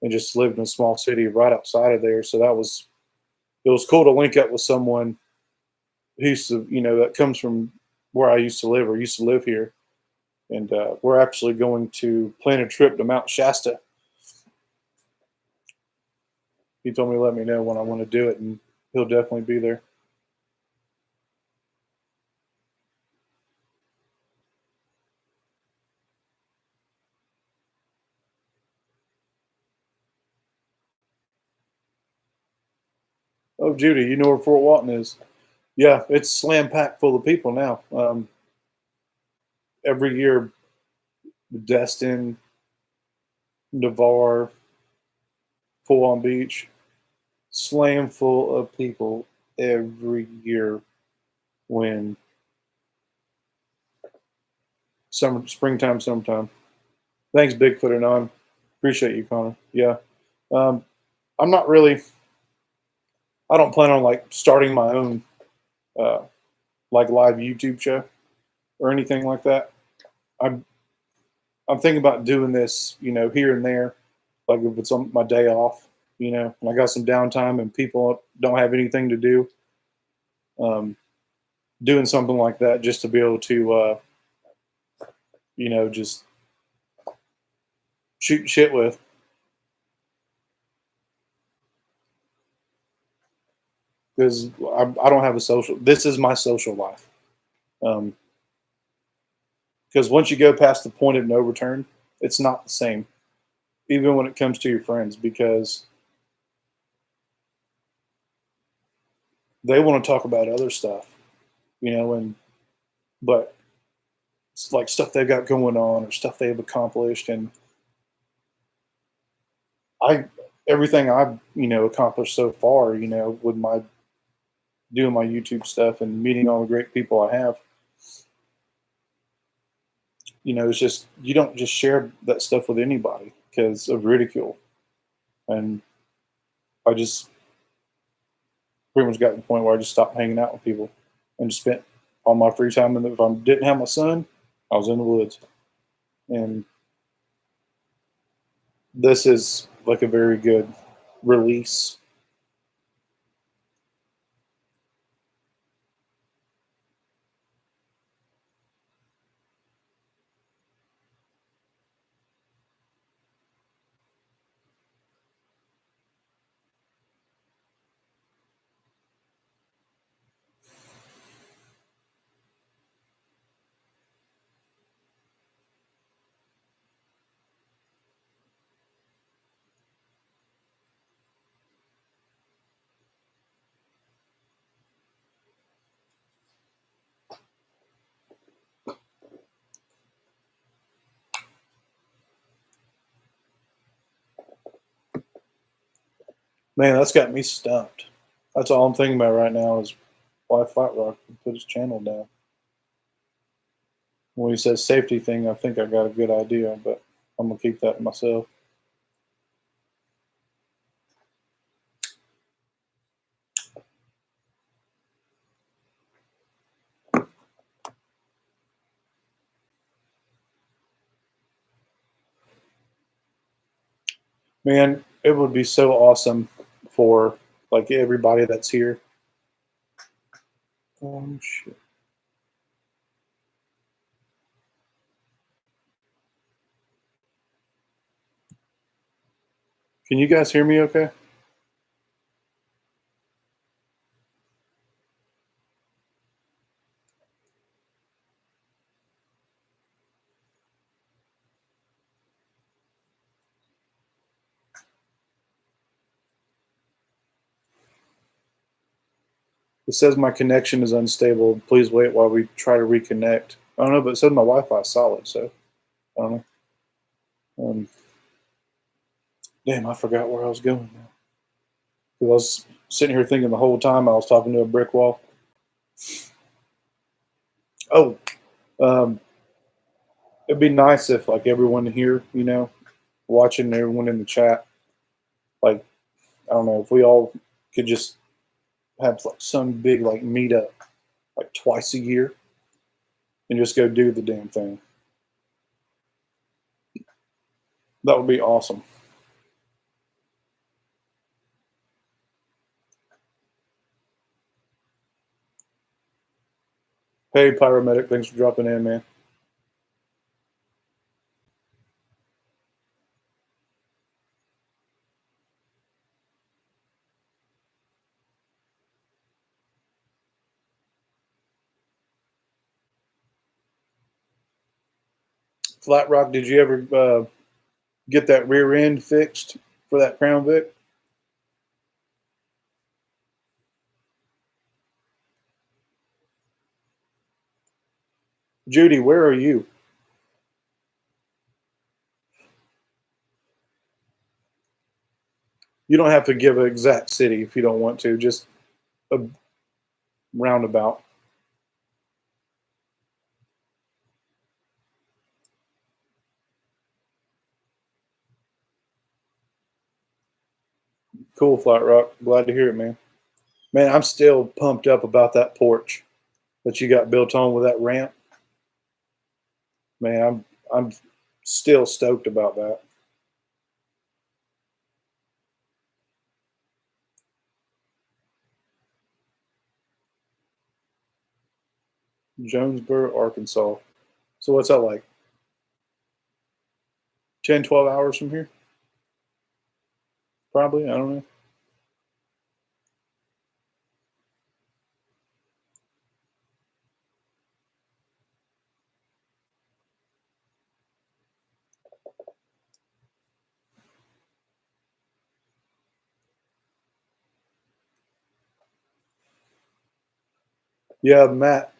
and just lived in a small city right outside of there. So it was cool to link up with someone who used to, that comes from where I used to live or used to live here. And we're actually going to plan a trip to Mount Shasta. He told me to let me know when I want to do it, and he'll definitely be there. Oh, Judy, you know where Fort Walton is? Yeah, it's slam packed full of people now. Every year, Destin, Navarre, Fort Walton Beach, slam full of people every year when springtime, summertime. Thanks, Bigfoot and on. Appreciate you, Connor. Yeah. Um, I'm not really, I don't plan on like starting my own uh, like live YouTube show or anything like that. I'm I'm thinking about doing this, here and there, like if it's on my day off, and I got some downtime and people don't have anything to do. Um, doing something like that just to be able to, just shoot shit with, because I don't have a social. This is my social life. Um, because once you go past the point of no return, it's not the same, even when it comes to your friends, because they want to talk about other stuff, and but like stuff they've got going on or stuff they've accomplished. And I, everything I've, accomplished so far, with my doing my YouTube stuff and meeting all the great people I have, it's just, you don't just share that stuff with anybody because of ridicule. And I just pretty much got to the point where I just stopped hanging out with people and just spent all my free time. And if I didn't have my son, I was in the woods. And this is like a very good release. Man, that's got me stumped. That's all I'm thinking about right now is why Flat Rock put his channel down. When he says safety thing, I think I got a good idea, but I'm gonna keep that to myself. Man, it would be so awesome for like everybody that's here. Oh shit. Can you guys hear me okay? It says my connection is unstable. Please wait while we try to reconnect. I don't know, but it says my Wi-Fi is solid, so I don't know. Damn, I forgot where I was going now. 'Cause I was sitting here thinking the whole time I was talking to a brick wall. Oh, um, it'd be nice if like everyone here, watching everyone in the chat, like I don't know, if we all could just have like some big like meetup like twice a year and just go do the damn thing. That would be awesome. Hey, Pyromedic, thanks for dropping in, man. Flat Rock, did you ever get that rear end fixed for that Crown Vic? Judy, where are you? You don't have to give an exact city if you don't want to, just a roundabout. Cool, Flat Rock. Glad to hear it, man. Man, I'm still pumped up about that porch that you got built on with that ramp. Man, I'm still stoked about that. Jonesboro, Arkansas. So what's that like? 10, 12 hours from here? Probably. I don't know. Yeah, Matt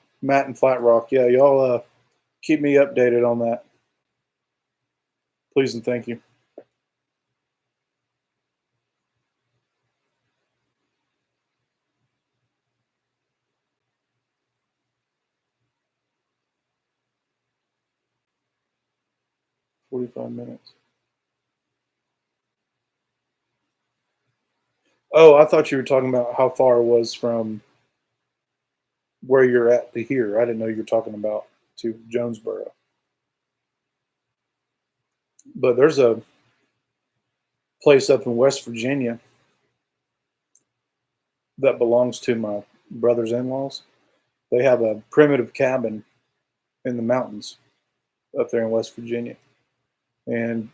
and Flat Rock. Yeah, y'all Keep me updated on that, please and thank you. 45 minutes. Oh, I thought you were talking about how far it was from where you're at to here. I didn't know you were talking about to Jonesboro. But there's a place up in West Virginia that belongs to my brother's in-laws. They have a primitive cabin in the mountains up there in West Virginia, and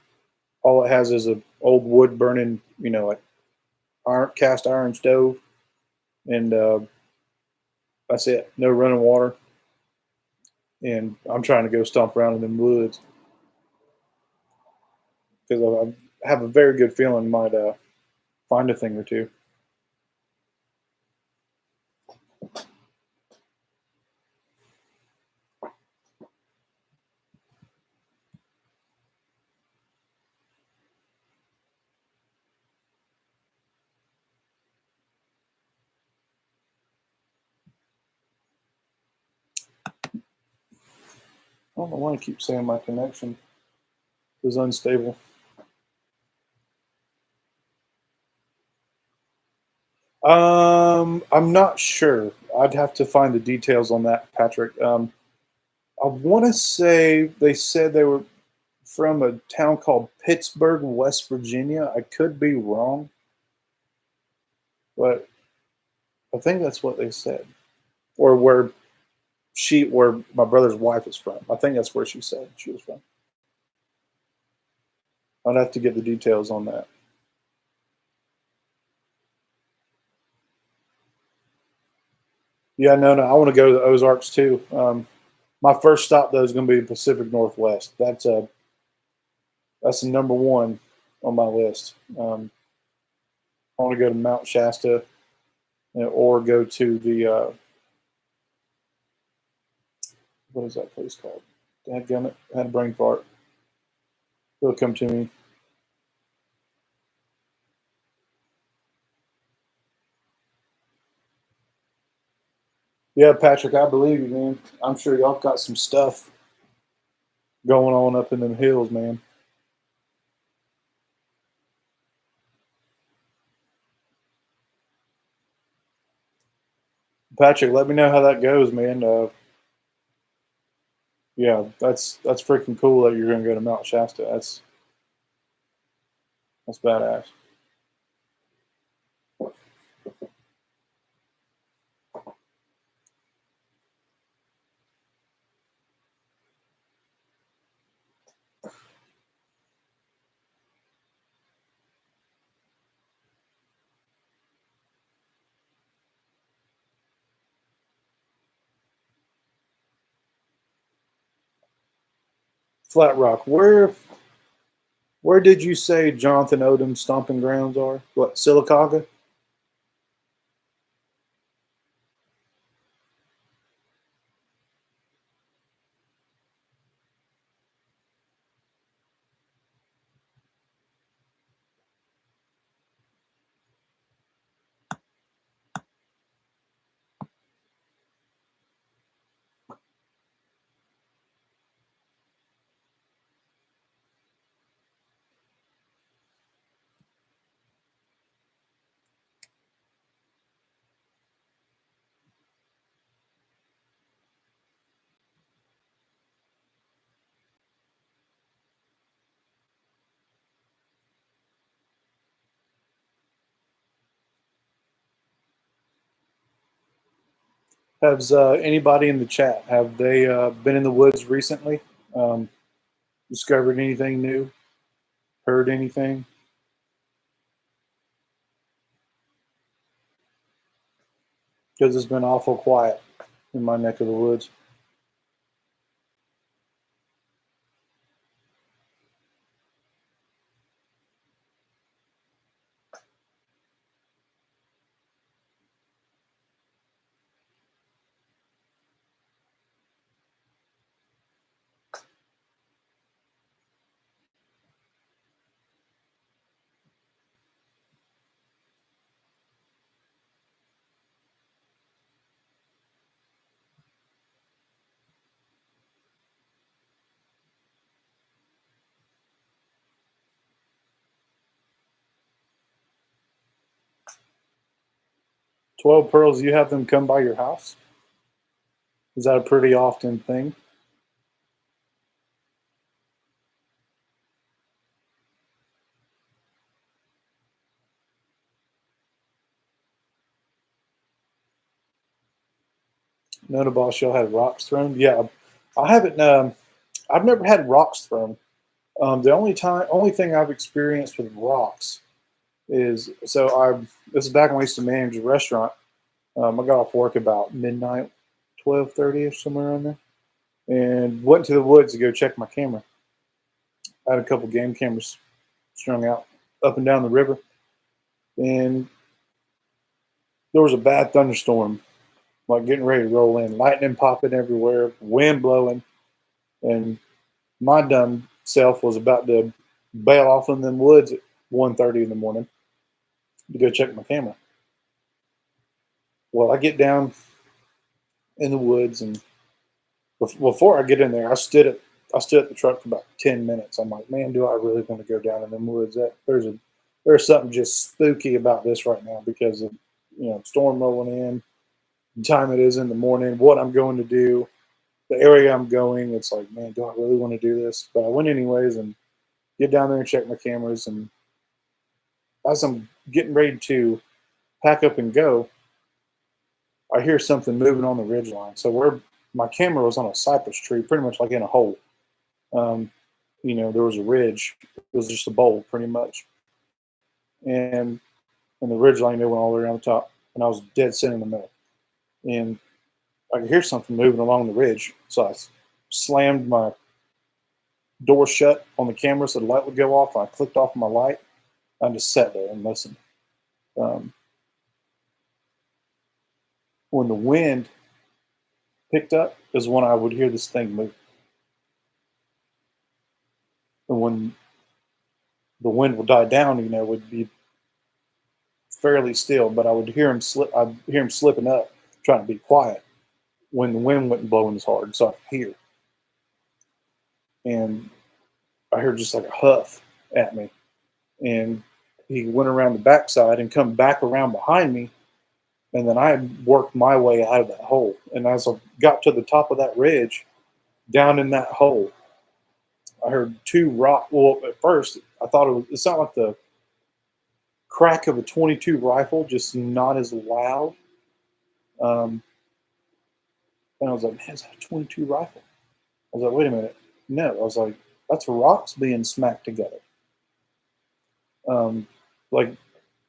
all it has is a old wood burning, like cast iron stove, and that's it. No running water, and I'm trying to go stomp around in them woods because I have a very good feeling might find a thing or two. I don't know why I keep saying my connection is unstable. I'm not sure. I'd have to find the details on that, Patrick. I want to say they said they were from a town called Pittsburgh, West Virginia. I could be wrong, but I think that's what they said, or where my brother's wife is from. I think that's where she said she was from. I'd have to get the details on that. Yeah, no, I want to go to the Ozarks too. My first stop though is going to be the Pacific Northwest. That's the number one on my list. I want to go to Mount Shasta or go to the what is that place called? Dadgummit, I had a brain fart. It'll come to me. Yeah, Patrick, I believe you, man. I'm sure y'all got some stuff going on up in them hills, man. Patrick, let me know how that goes, man. Yeah, that's freaking cool that you're gonna go to Mount Shasta. That's badass. Flat Rock, where did you say Jonathan Odom's stomping grounds are? What, Silicaga? Has anybody in the chat have they been in the woods recently? Um, Discovered anything new? Heard anything? Because it's been awful quiet in my neck of the woods. 12 pearls, you have them come by your house? Is that a pretty often thing? None of boss y'all had rocks thrown? Yeah, I haven't. I've never had rocks thrown. The only thing I've experienced with rocks is so I. This is back when I used to manage a restaurant. I got off work about midnight, 12:30 ish, somewhere around there, and went to the woods to go check my camera. I had a couple game cameras strung out up and down the river, and there was a bad thunderstorm, like getting ready to roll in, lightning popping everywhere, wind blowing, and my dumb self was about to bail off in them woods at 1:30 in the morning to go check my camera. Well, I get down in the woods, and before I get in there, I stood at the truck for about 10 minutes. I'm like, man, do I really want to go down in them woods? There's something just spooky about this right now because of storm rolling in, the time it is in the morning, what I'm going to do, the area I'm going. It's like, man, do I really want to do this? But I went anyways and get down there and check my cameras. And as I'm getting ready to pack up and go, I hear something moving on the ridge line. So where my camera was on a cypress tree, pretty much like in a hole. Um, there was a ridge. It was just a bowl, pretty much. And the ridge line went all the way around the top, and I was dead center in the middle. And I could hear something moving along the ridge, so I slammed my door shut on the camera so the light would go off. I clicked off my light. I just sat there and listened. Um, when the wind picked up is when I would hear this thing move. And when the wind would die down, it would be fairly still, but I would hear him slip. I'd hear him slipping up, trying to be quiet when the wind wasn't blowing as hard. So I could hear, and I heard just like a huff at me, and he went around the backside and come back around behind me, and then I worked my way out of that hole. And as I got to the top of that ridge, down in that hole, I heard two rock. Well, at first I thought it sounded like the crack of a 22 rifle, just not as loud. Um, and I was like, man, is that a 22 rifle? I was like, wait a minute. No, I was like, that's rocks being smacked together. Like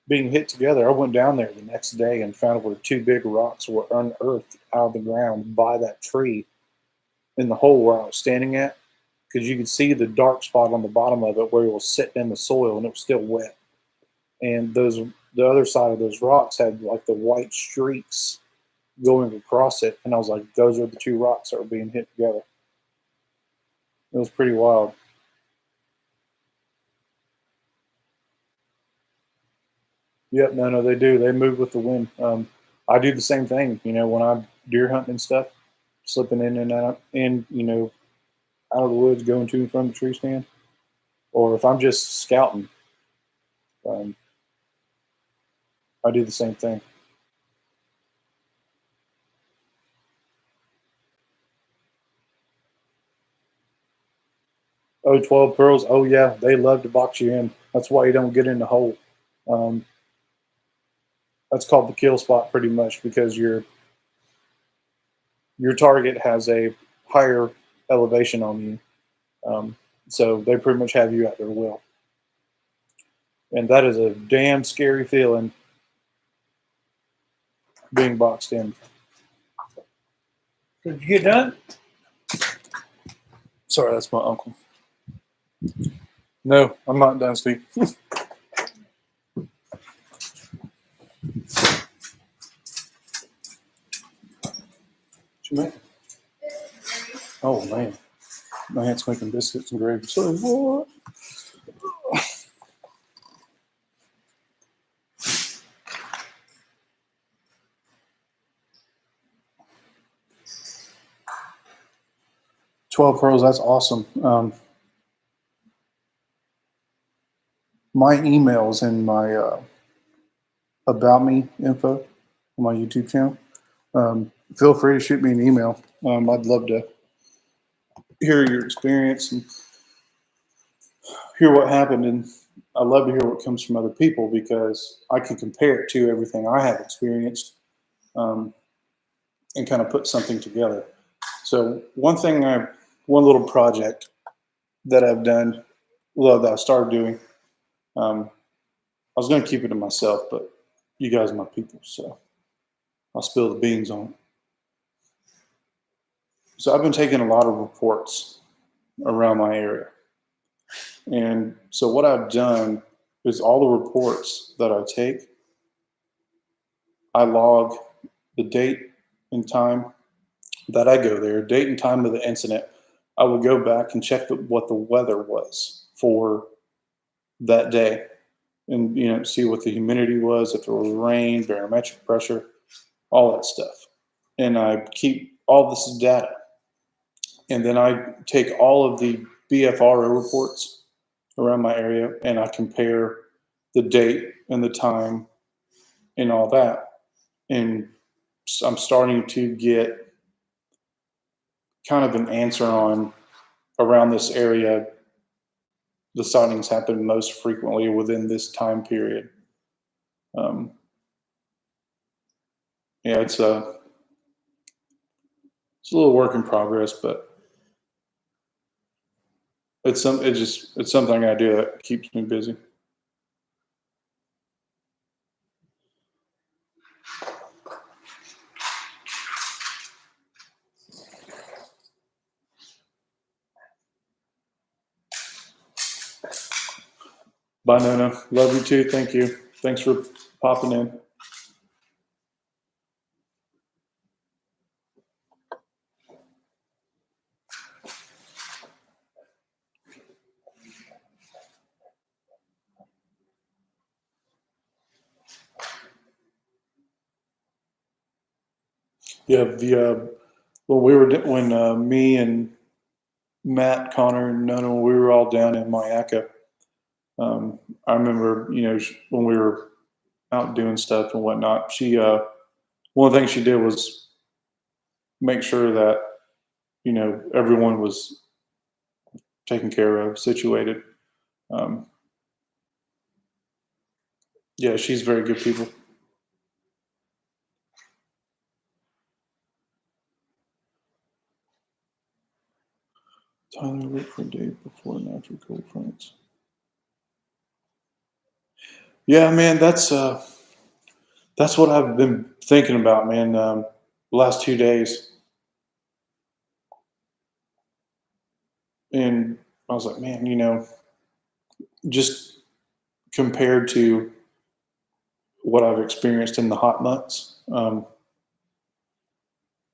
being hit together. I went down there the next day and found where two big rocks were unearthed out of the ground by that tree in the hole where I was standing at, because you could see the dark spot on the bottom of it where it was sitting in the soil and it was still wet. And the other side of those rocks had like the white streaks going across it, and I was like, those are the two rocks that were being hit together. It was pretty wild. Yep, no, they do. They move with the wind. I do the same thing, when I'm deer hunting and stuff, slipping in and out, out of the woods, going to and from the tree stand, or if I'm just scouting, um, I do the same thing. Oh, 12 pearls. Oh yeah, they love to box you in. That's why you don't get in the hole. Um, that's called the kill spot, pretty much, because your target has a higher elevation on you. Um, so they pretty much have you at their will. And that is a damn scary feeling, being boxed in. Did you get done? Sorry, that's my uncle. No, I'm not done, Steve. What you make? Oh man, my aunt's making biscuits and gravy. So what? 12 pearls. That's awesome. My email's in my about me info. on my YouTube channel. Feel free to shoot me an email. I'd love to hear your experience and hear what happened. And I love to hear what comes from other people because I can compare it to everything I have experienced, um, and kind of put something together. So one little project that I've done, well, that I started doing, I was going to keep it to myself, but you guys are my people, so I'll spill the beans on it. So I've been taking a lot of reports around my area. And so what I've done is all the reports that I take, I log the date and time that I go there, date and time of the incident. I would go back and check what the weather was for that day, and see what the humidity was, if there was rain, barometric pressure, all that stuff. And I keep all this data. And then I take all of the BFRO reports around my area and I compare the date and the time and all that. And I'm starting to get kind of an answer on around this area, the sightings happen most frequently within this time period. Um, yeah, it's a little work in progress, but it's something I do that keeps me busy. Bye, Nona. Love you too. Thank you. Thanks for popping in. Yeah, when me and Matt, Connor, and Nona, we were all down in Mayaca. I remember, when we were out doing stuff and whatnot. One of the things she did was make sure that everyone was taken care of, situated. Um, yeah, she's very good people. Tyler look for a day before natural cold fronts. Yeah, man, that's what I've been thinking about, man. The last 2 days, and I was like, man, just compared to what I've experienced in the hot months,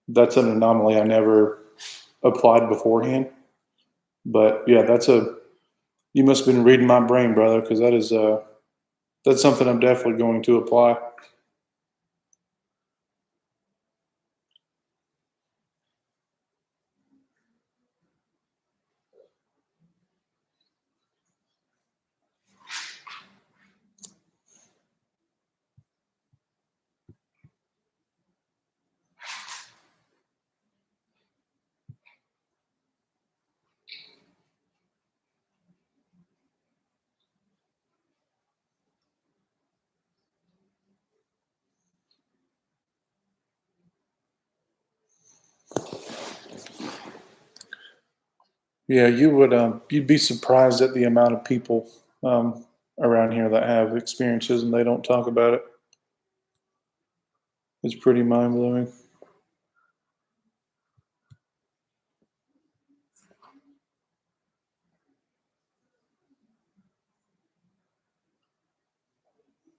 that's an anomaly I never applied beforehand. But yeah, you must have been reading my brain, brother, because that's something I'm definitely going to apply. Yeah, you'd be surprised at the amount of people around here that have experiences and they don't talk about it. It's pretty mind blowing.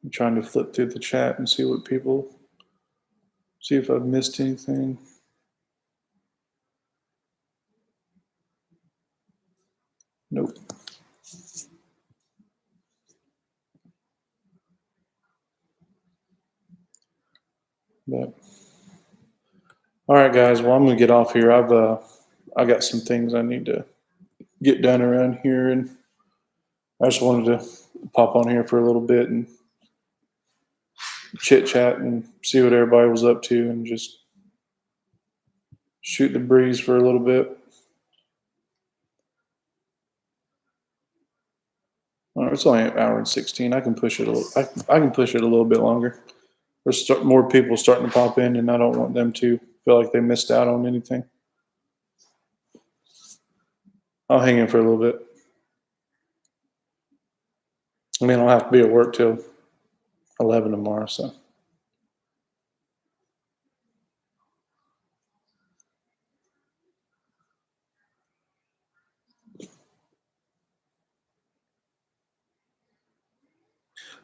I'm trying to flip through the chat and see if I've missed anything. Nope. But all right, guys. Well, I'm gonna get off here. I got some things I need to get done around here, and I just wanted to pop on here for a little bit and chit chat and see what everybody was up to and just shoot the breeze for a little bit. It's only an hour and 16. I can push it a little. I can push it a little bit longer. There's more people starting to pop in, and I don't want them to feel like they missed out on anything. I'll hang in for a little bit. I mean, I'll have to be at work till 11 tomorrow, so.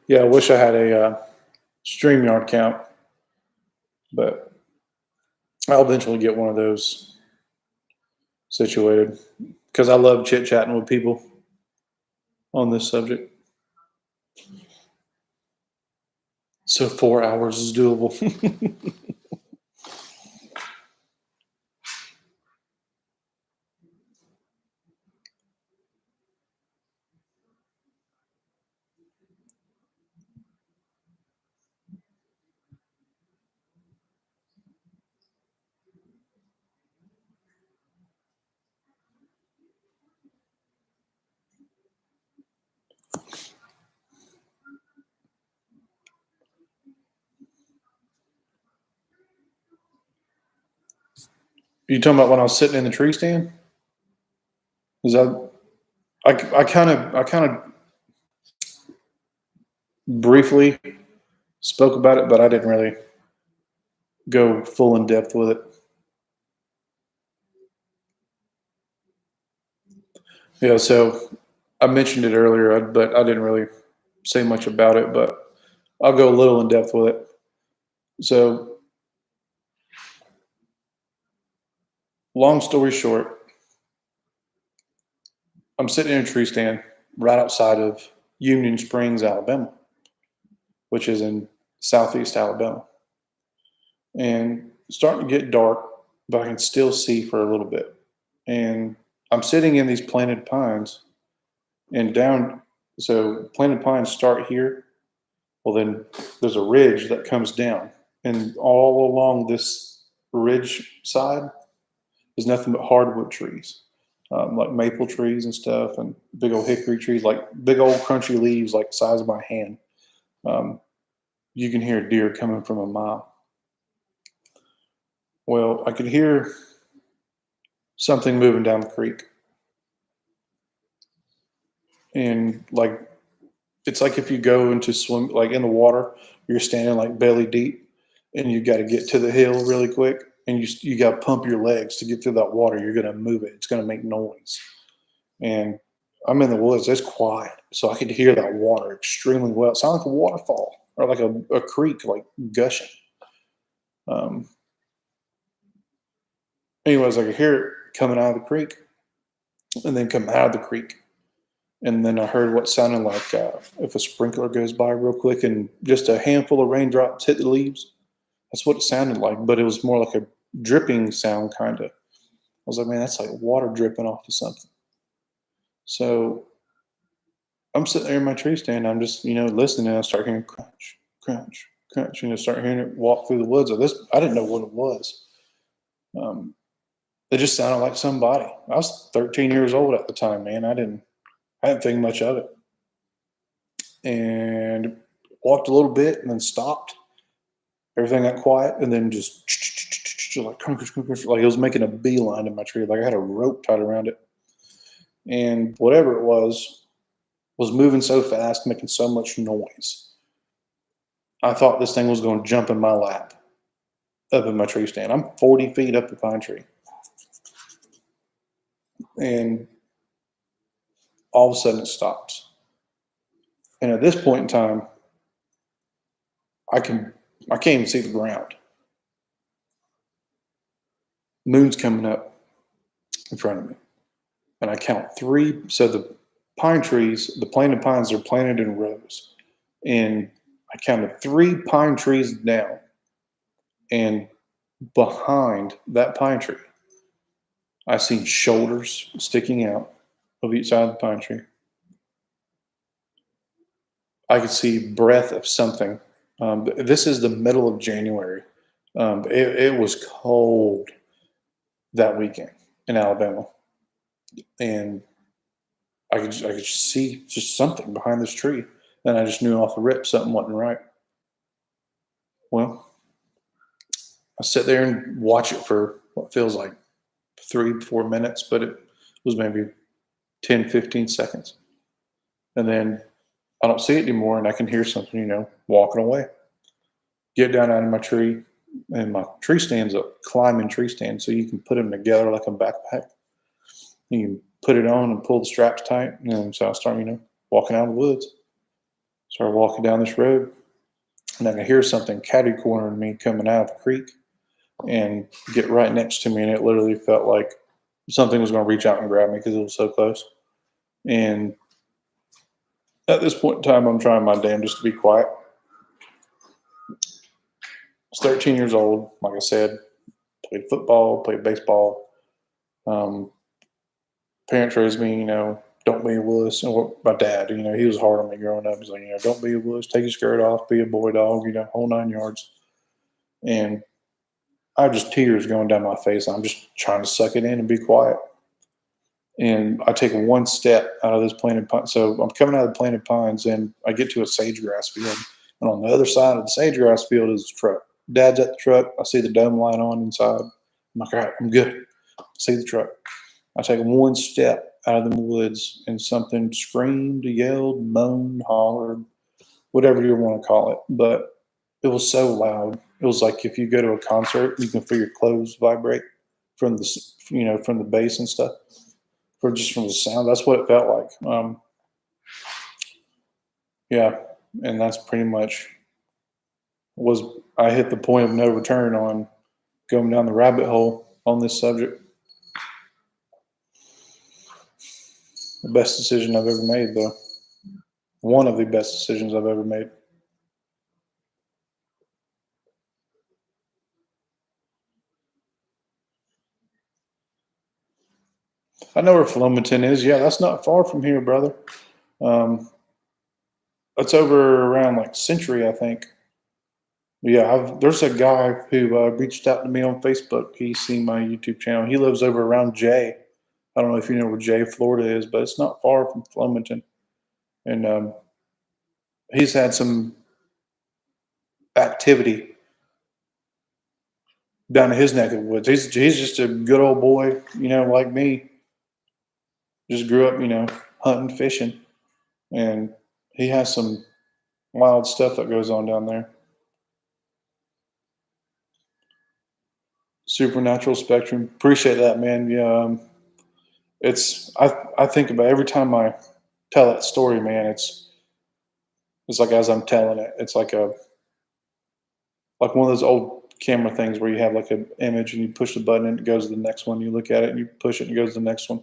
Yeah, I wish I had a StreamYard account, but I'll eventually get one of those situated because I love chit chatting with people on this subject. So 4 hours is doable. You talking about when I was sitting in the tree stand? Is that I kind of briefly spoke about it, but I didn't really go full in depth with it. Yeah, so I mentioned it earlier, but I didn't really say much about it, but I'll go a little in depth with it. So, long story short, I'm sitting in a tree stand right outside of Union Springs, Alabama, which is in southeast Alabama. And it's starting to get dark, but I can still see for a little bit. And I'm sitting in these planted pines and down. So planted pines start here. Well, then there's a ridge that comes down, and all along this ridge side is nothing but hardwood trees, like maple trees and stuff, and big old hickory trees, like big old crunchy leaves, like the size of my hand. Um, you can hear deer coming from a mile. Well, I could hear something moving down the creek, and like it's like if you go into swim, like in the water, you're standing like belly deep, and you got to get to the hill really quick, and you got to pump your legs to get through that water. You're gonna move it. It's gonna make noise. And I'm in the woods. It's quiet, so I could hear that water extremely well. It sounded like a waterfall or like a creek, like gushing. Um, Anyways, I could hear it coming out of the creek, and then come out of the creek. And then I heard what sounded like if a sprinkler goes by real quick and just a handful of raindrops hit the leaves. That's what it sounded like, but it was more like a dripping sound, kind of. I was like, man, that's like water dripping off of something. So I'm sitting there in my tree stand. I'm just, listening, and I start hearing crunch, crunch, crunch. Start hearing it walk through the woods. I didn't know what it was. Um, it just sounded like somebody. I was 13 years old at the time, man. I didn't think much of it. And walked a little bit and then stopped. Everything got quiet, and then just like crunch, crunch, crunch, like it was making a beeline in my tree. Like I had a rope tied around it. And whatever it was moving so fast, making so much noise. I thought this thing was going to jump in my lap up in my tree stand. I'm 40 feet up the pine tree. And all of a sudden it stops. And at this point in time, I can't even see the ground. Moon's coming up in front of me. And I count three. So the pine trees, the planted pines are planted in rows. And I counted 3 pine trees down. And behind that pine tree, I seen shoulders sticking out of each side of the pine tree. I could see breath of something This is the middle of January. It was cold that weekend in Alabama, and I could just see just something behind this tree, and I just knew off the rip something wasn't right. Well, I sit there and watch it for what feels like 3, 4 minutes, but it was maybe 10, 15 seconds. And then I don't see it anymore, and I can hear something, walking away. Get down out of my tree, and my tree stand's a climbing tree stand, so you can put them together like a backpack. You can put it on and pull the straps tight. And so I start, walking out of the woods. Start walking down this road, and I can hear something catty cornering me coming out of the creek and get right next to me, and it literally felt like something was going to reach out and grab me because it was so close. And at this point in time, I'm trying my damnedest to be quiet. I was 13 years old, like I said, played football, played baseball. Um, Parents raised me, don't be a wuss. And my dad, he was hard on me growing up. He's like, don't be a wuss, take your skirt off, be a boy dog, whole 9 yards. And I have just tears going down my face. I'm just trying to suck it in and be quiet. And I take one step out of this planted pine. So I'm coming out of the planted pines, and I get to a sage grass field. And on the other side of the sage grass field is the truck. Dad's at the truck. I see the dome light on inside. I'm like, all right, I'm good. I see the truck. I take one step out of the woods, and something screamed, yelled, moaned, hollered, whatever you want to call it. But it was so loud. It was like if you go to a concert, you can feel your clothes vibrate from from the bass and stuff, or just from the sound. That's what it felt like. Yeah, and that's pretty much was I hit the point of no return on going down the rabbit hole on this subject. The best decision I've ever made, though. One of the best decisions I've ever made. I know where Flomaton is. Yeah, that's not far from here, brother. Um, that's over around like Century, I think. Yeah, there's a guy who reached out to me on Facebook. He's seen my YouTube channel. He lives over around Jay. I don't know if you know where Jay, Florida is, but it's not far from Flomaton. And he's had some activity down in his neck of the woods. He's just a good old boy, like me. Just grew up, hunting, fishing, and he has some wild stuff that goes on down there. Supernatural spectrum. Appreciate that, man. Yeah, I think about every time I tell that story, man. It's like as I'm telling it, it's like one of those old camera things where you have like an image and you push the button and it goes to the next one. You look at it and you push it and it goes to the next one.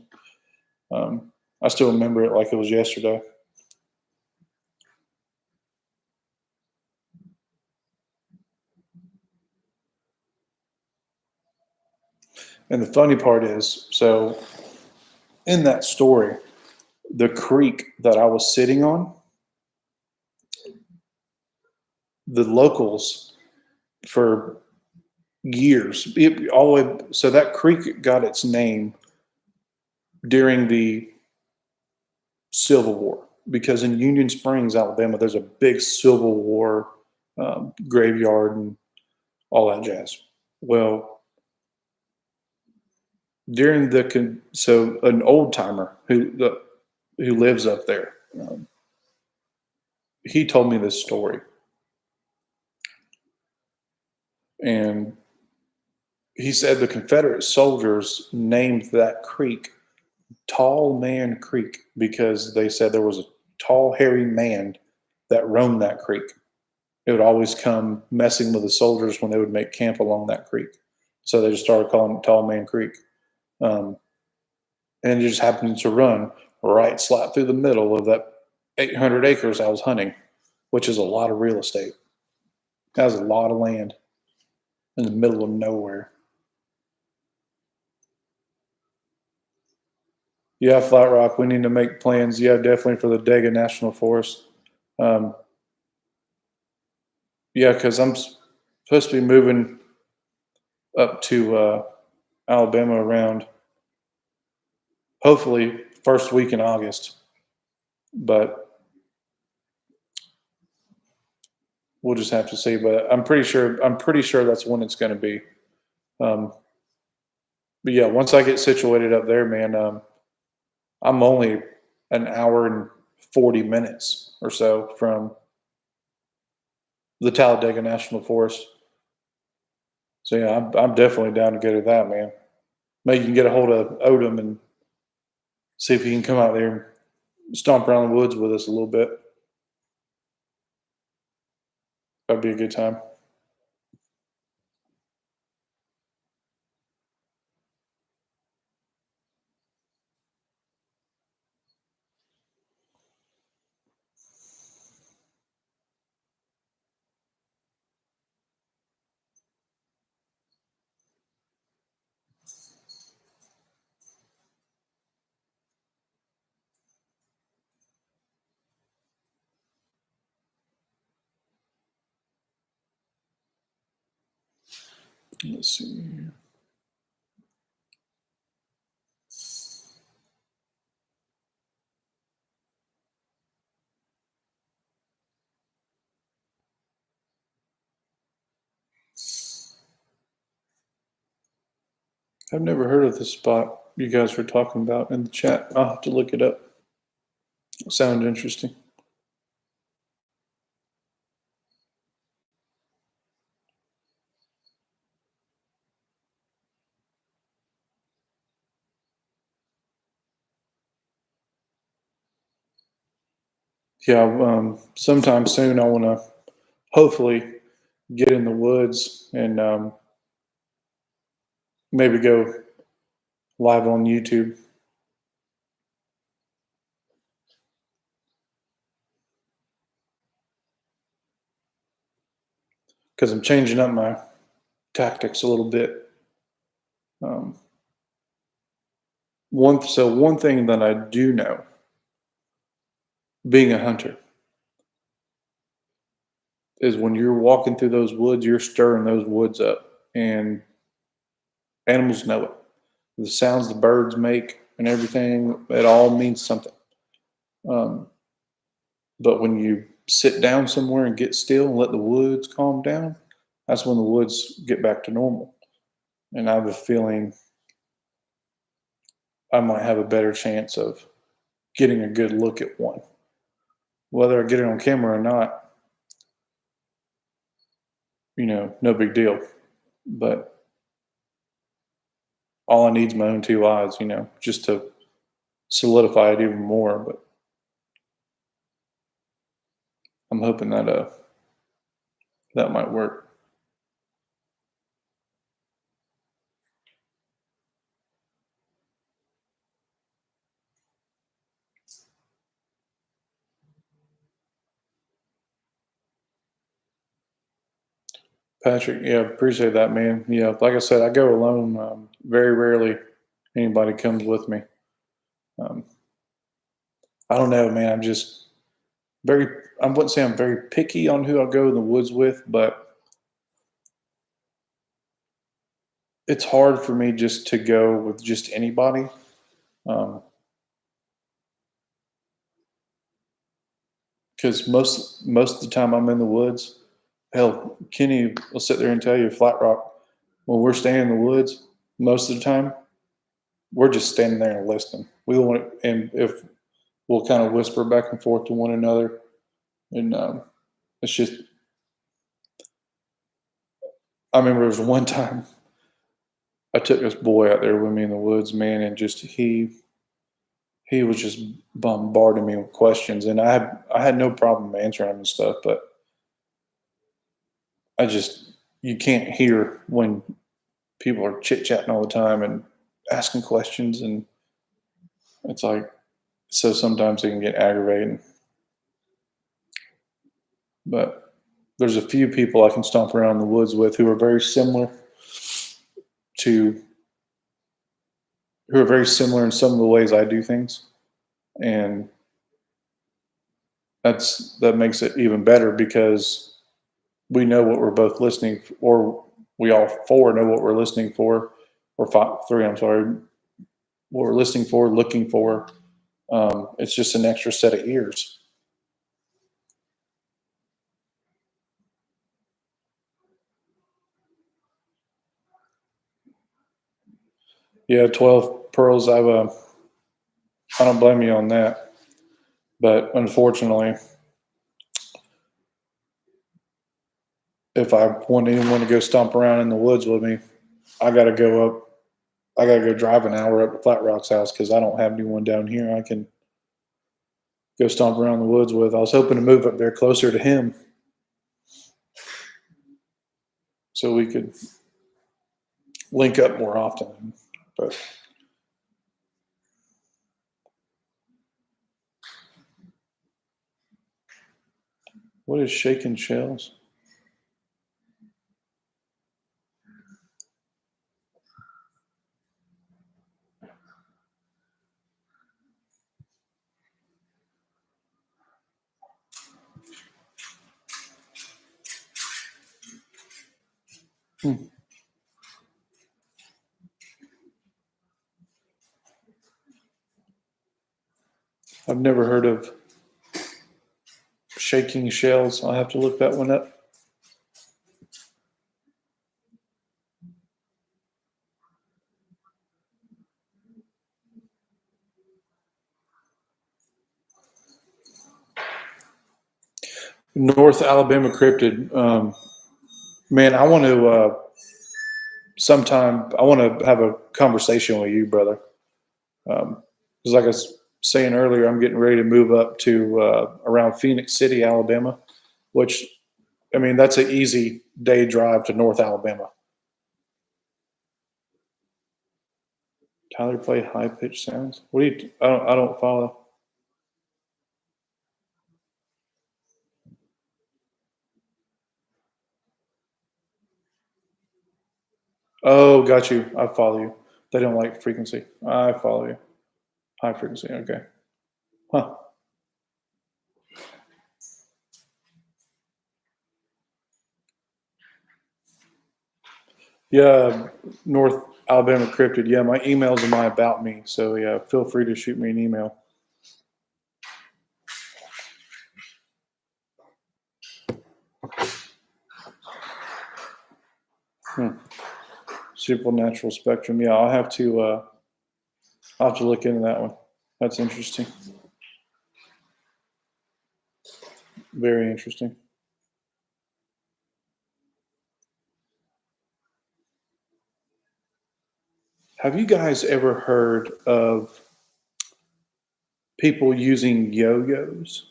I still remember it like it was yesterday. And the funny part is, so in that story, the creek that I was sitting on, the locals for years, all the way, so that creek got its name during the Civil War because in Union Springs, Alabama, there's a big Civil War graveyard and all that jazz. Well, during so an old timer who lives up there, he told me this story, and he said the Confederate soldiers named that creek Tall Man Creek because they said there was a tall, hairy man that roamed that creek. It would always come messing with the soldiers when they would make camp along that creek. So they just started calling it Tall Man Creek. Um, and it just happened to run right slap through the middle of that 800 acres I was hunting, which is a lot of real estate. That was a lot of land in the middle of nowhere. Yeah, Flat Rock, we need to make plans. Yeah, definitely for the Dega National Forest. Um, Yeah, because supposed to be moving up to Alabama around hopefully first week in August, but we'll just have to see. But I'm pretty sure that's when it's going to be. Um, but yeah, once I get situated up there, man, I'm only an hour and 40 minutes or so from the Talladega National Forest. So yeah, I'm definitely down to go to that, man. Maybe you can get a hold of Odom and see if he can come out there and stomp around the woods with us a little bit. That'd be a good time. Let's see here. I've never heard of this spot you guys were talking about in the chat. I'll have to look it up. It sounded interesting. Yeah, sometime soon I want to hopefully get in the woods and maybe go live on YouTube because I'm changing up my tactics a little bit. Um, one thing that I do know, being a hunter, is when you're walking through those woods, you're stirring those woods up, and animals know it. The sounds the birds make and everything, it all means something. Um, but when you sit down somewhere and get still and let the woods calm down, that's when the woods get back to normal. And I have a feeling I might have a better chance of getting a good look at one. Whether I get it on camera or not, no big deal. But all I need is my own two eyes, just to solidify it even more. But I'm hoping that that might work. Patrick, yeah, appreciate that, man. Yeah, like I said, I go alone. Very rarely anybody comes with me. Um, I don't know, man. I'm just very. I wouldn't say I'm very picky on who I go in the woods with, but it's hard for me just to go with just anybody. Um, because most of the time I'm in the woods. Hell, Kenny will sit there and tell you, Flat Rock, when we're staying in the woods, most of the time we're just standing there and listening. We want it, and if we'll kind of whisper back and forth to one another, and it's just. I remember there was one time I took this boy out there with me in the woods, man, and just he was just bombarding me with questions, and I had no problem answering them and stuff, but I just you can't hear when people are chit chatting all the time and asking questions, and it's like so sometimes it can get aggravating. But there's a few people I can stomp around in the woods with to who are very similar in some of the ways I do things, and that makes it even better because we know what we're both listening, or we all four know what we're listening for, or three. I'm sorry, what we're listening for, looking for. It's just an extra set of ears. Yeah, 12 pearls. I don't blame you on that, but unfortunately, if I want anyone to go stomp around in the woods with me, I got to go up. I got to go drive an hour up to Flat Rock's house because I don't have anyone down here I can go stomp around the woods with. I was hoping to move up there closer to him so we could link up more often. But what is shaking shells? Hmm. I've never heard of shaking shells. I'll have to look that one up. North Alabama cryptid. Man, I want to sometime. I want to have a conversation with you, brother. Because like I was saying earlier, I'm getting ready to move up to around Phoenix City, Alabama, which I mean that's an easy day drive to North Alabama. Tyler played high pitched sounds. What do you? I don't follow. Oh, got you. I follow you. They don't like frequency. I follow you. High frequency. Okay. Huh. Yeah, North Alabama cryptid. Yeah, my emails are my about me. So yeah, feel free to shoot me an email. Hmm. Supernatural spectrum. Yeah, I'll have to look into that one. That's interesting. Very interesting. Have you guys ever heard of people using yo-yos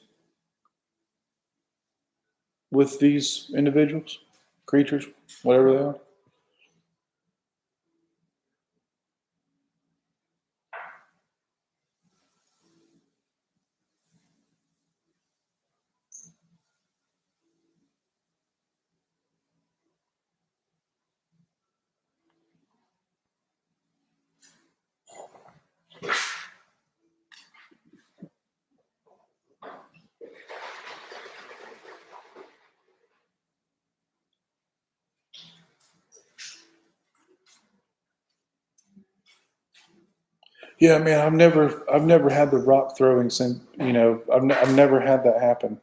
with these individuals, creatures, whatever they are? Yeah, man, I've never had the rock throwing since, I've never had that happen.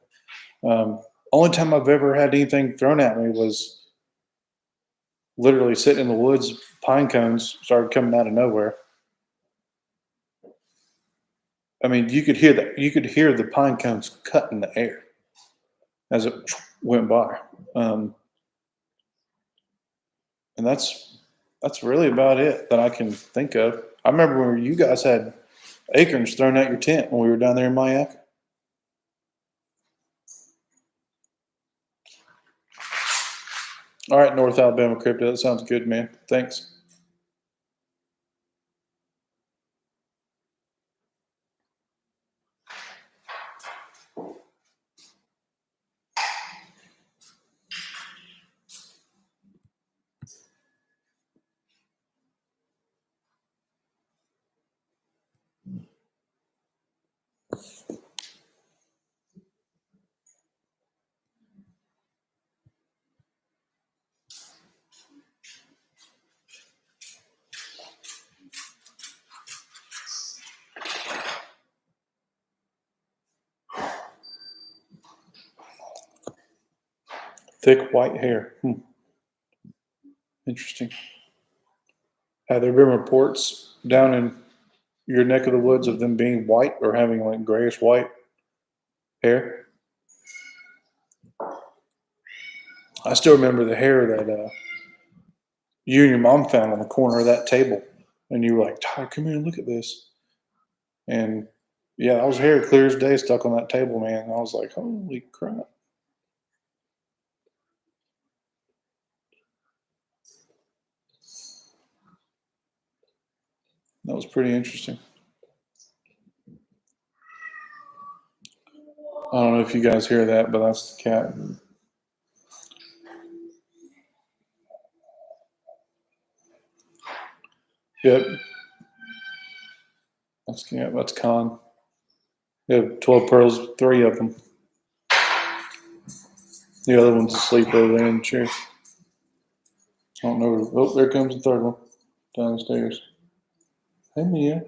Only time I've ever had anything thrown at me was literally sitting in the woods, pine cones started coming out of nowhere. I mean, you could hear the pine cones cut in the air as it went by. Um, and that's really about it that I can think of. I remember when you guys had acorns thrown at your tent when we were down there in Mayak. All right, North Alabama crypto. That sounds good, man. Thanks. Thick white hair. Interesting. Have there been reports down in your neck of the woods of them being white or having like grayish white hair? I still remember the hair that you and your mom found on the corner of that table. And you were like, Tyler, come here and look at this. And yeah, that was hair clear as day stuck on that table, man. And I was like, holy crap. That was pretty interesting. I don't know if you guys hear that, but that's the cat. Yep. That's Con. You have 12 pearls, 3 of them. The other one's asleep over there in the chair. I don't know. Oh, there comes the third one downstairs. Hey, Mia.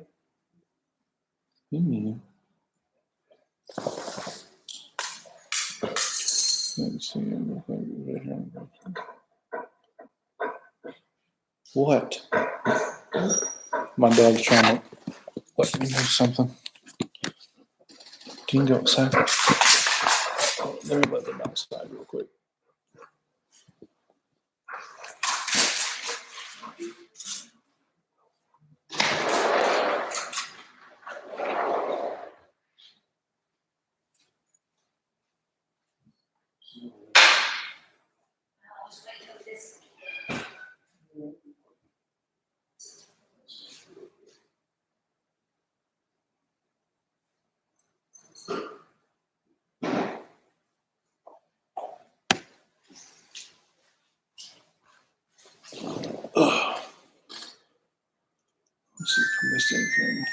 Hey, Mia. Let's see. What? My dog's trying to let me know something. Can you go outside? Oh, let me let them outside real quick. Let's see if I missed anything.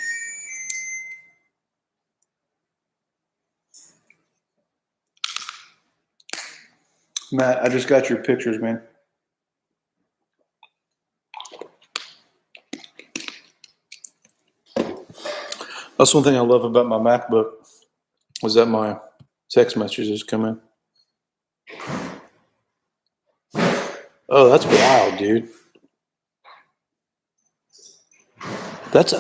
Matt, I just got your pictures, man. That's one thing I love about my MacBook is that my text messages come in. Oh, that's wild, dude. That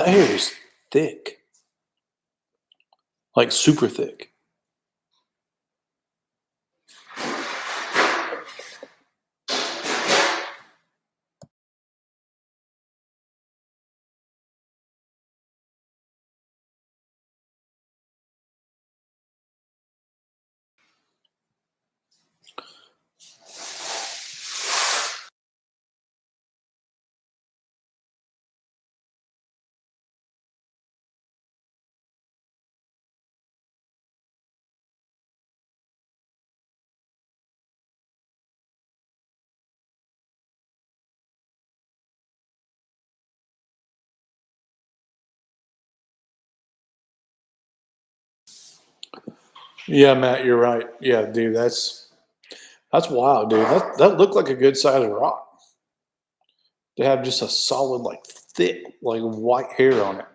hair is thick. Like super thick. Yeah, Matt, you're right. Yeah, dude, that's wild, dude. That looked like a good sized rock. To have just a solid, like thick, like white hair on it.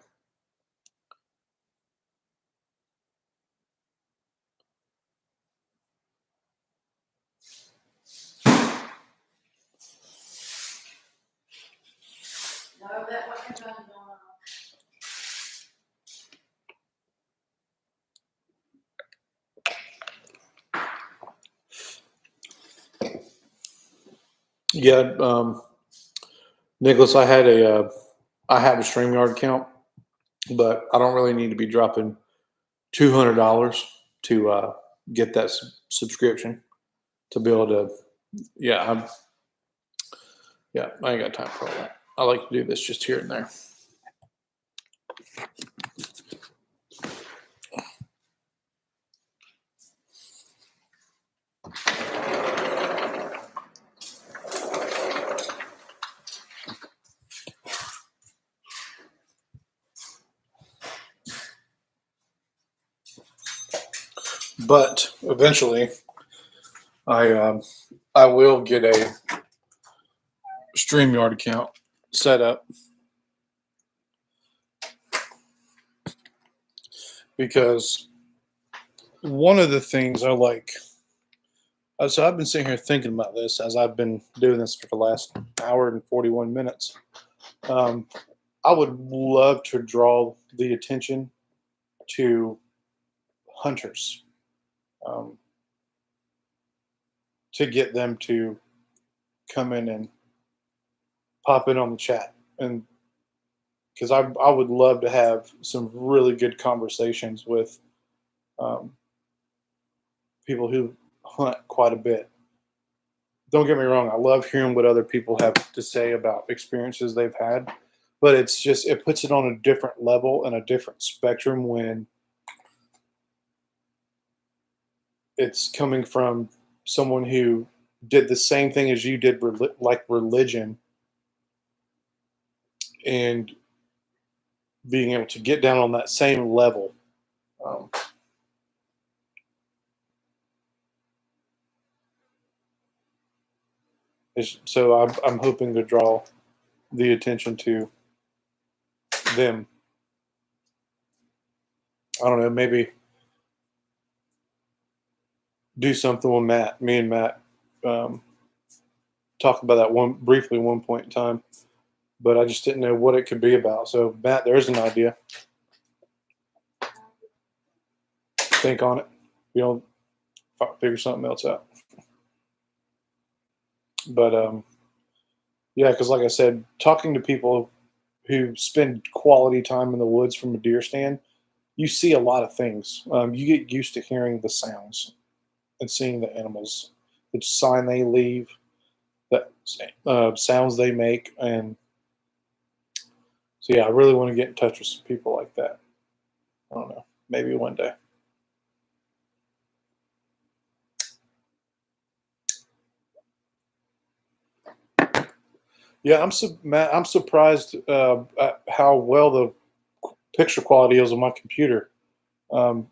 Yeah, Nicholas, I have a StreamYard account, but I don't really need to be dropping $200 to get that subscription to be able to. Yeah, I ain't got time for all that. I like to do this just here and there. But eventually, I will get a StreamYard account set up because one of the things I like So I've been sitting here thinking about this as I've been doing this for the last hour and 41 minutes. Um, I would love to draw the attention to hunters, um, to get them to come in and pop in on the chat. And because I would love to have some really good conversations with um, people who hunt quite a bit. Don't get me wrong, I love hearing what other people have to say about experiences they've had, but it's just it puts it on a different level and a different spectrum when it's coming from someone who did the same thing as you did, like religion, and being able to get down on that same level. Um, so I'm hoping to draw the attention to them. I don't know, maybe do something with Matt. Me and Matt um, talked about that one briefly one point in time, but I just didn't know what it could be about. So Matt, there's an idea. Think on it. You know, figure something else out. But yeah, because like I said, talking to people who spend quality time in the woods from a deer stand, you see a lot of things. You get used to hearing the sounds and seeing the animals, the sign they leave, the sounds they make, and so yeah, I really want to get in touch with some people like that. I don't know, maybe one day. Yeah, Matt, I'm surprised at how well the picture quality is on my computer. Because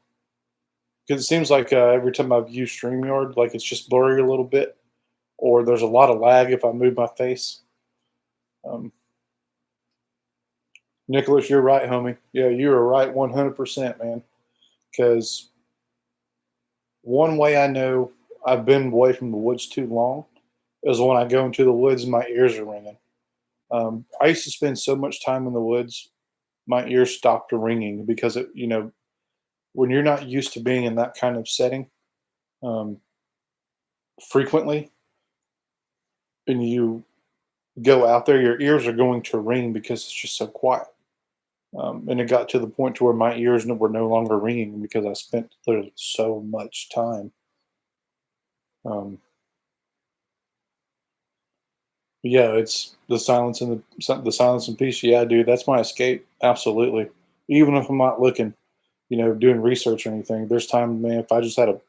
it seems like every time I've used StreamYard, like it's just blurry a little bit, or there's a lot of lag if I move my face. Um, Nicholas, you're right, homie. Yeah, you are right 100%, man. Because one way I know I've been away from the woods too long is when I go into the woods and my ears are ringing. I used to spend so much time in the woods, my ears stopped ringing because when you're not used to being in that kind of setting um, frequently, and you go out there, your ears are going to ring because it's just so quiet. And it got to the point to where my ears were no longer ringing because I spent literally so much time. Um, yeah, it's the silence and peace. Yeah, dude, that's my escape. Absolutely. Even if I'm not looking, doing research or anything. There's time, man. If I just had a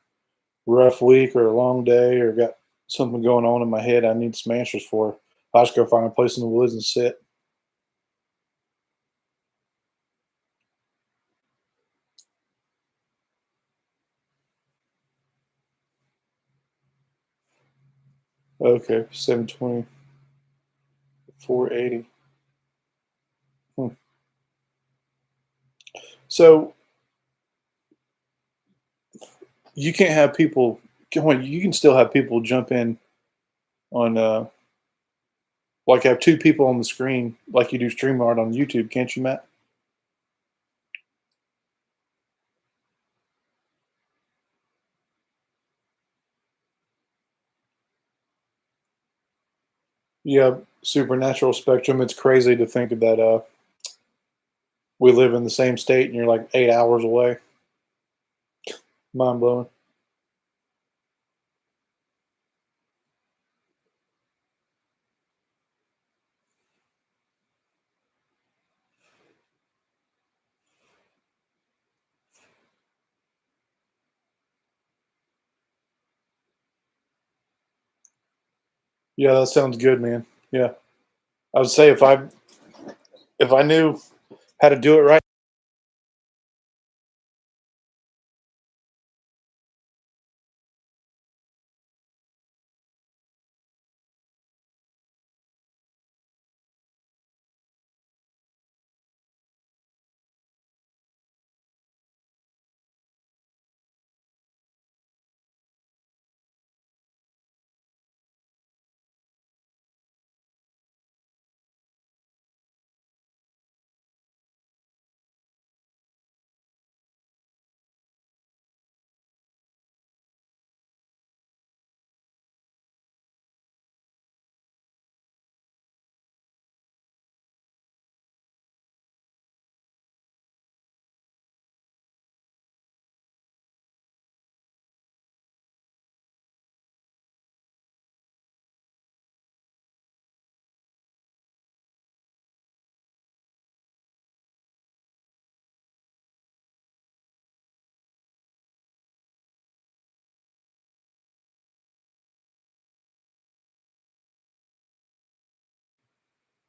rough week or a long day or got something going on in my head, I need some answers for. I just go find a place in the woods and sit. Okay, 720, 480. Hmm. So you can't have people. You can still have people jump in on like have two people on the screen like you do StreamYard on YouTube, can't you, Matt? Yeah, supernatural spectrum. It's crazy to think that we live in the same state and you're like 8 hours away. Mind blowing. Yeah, that sounds good, man. Yeah, I would say if I knew how to do it right.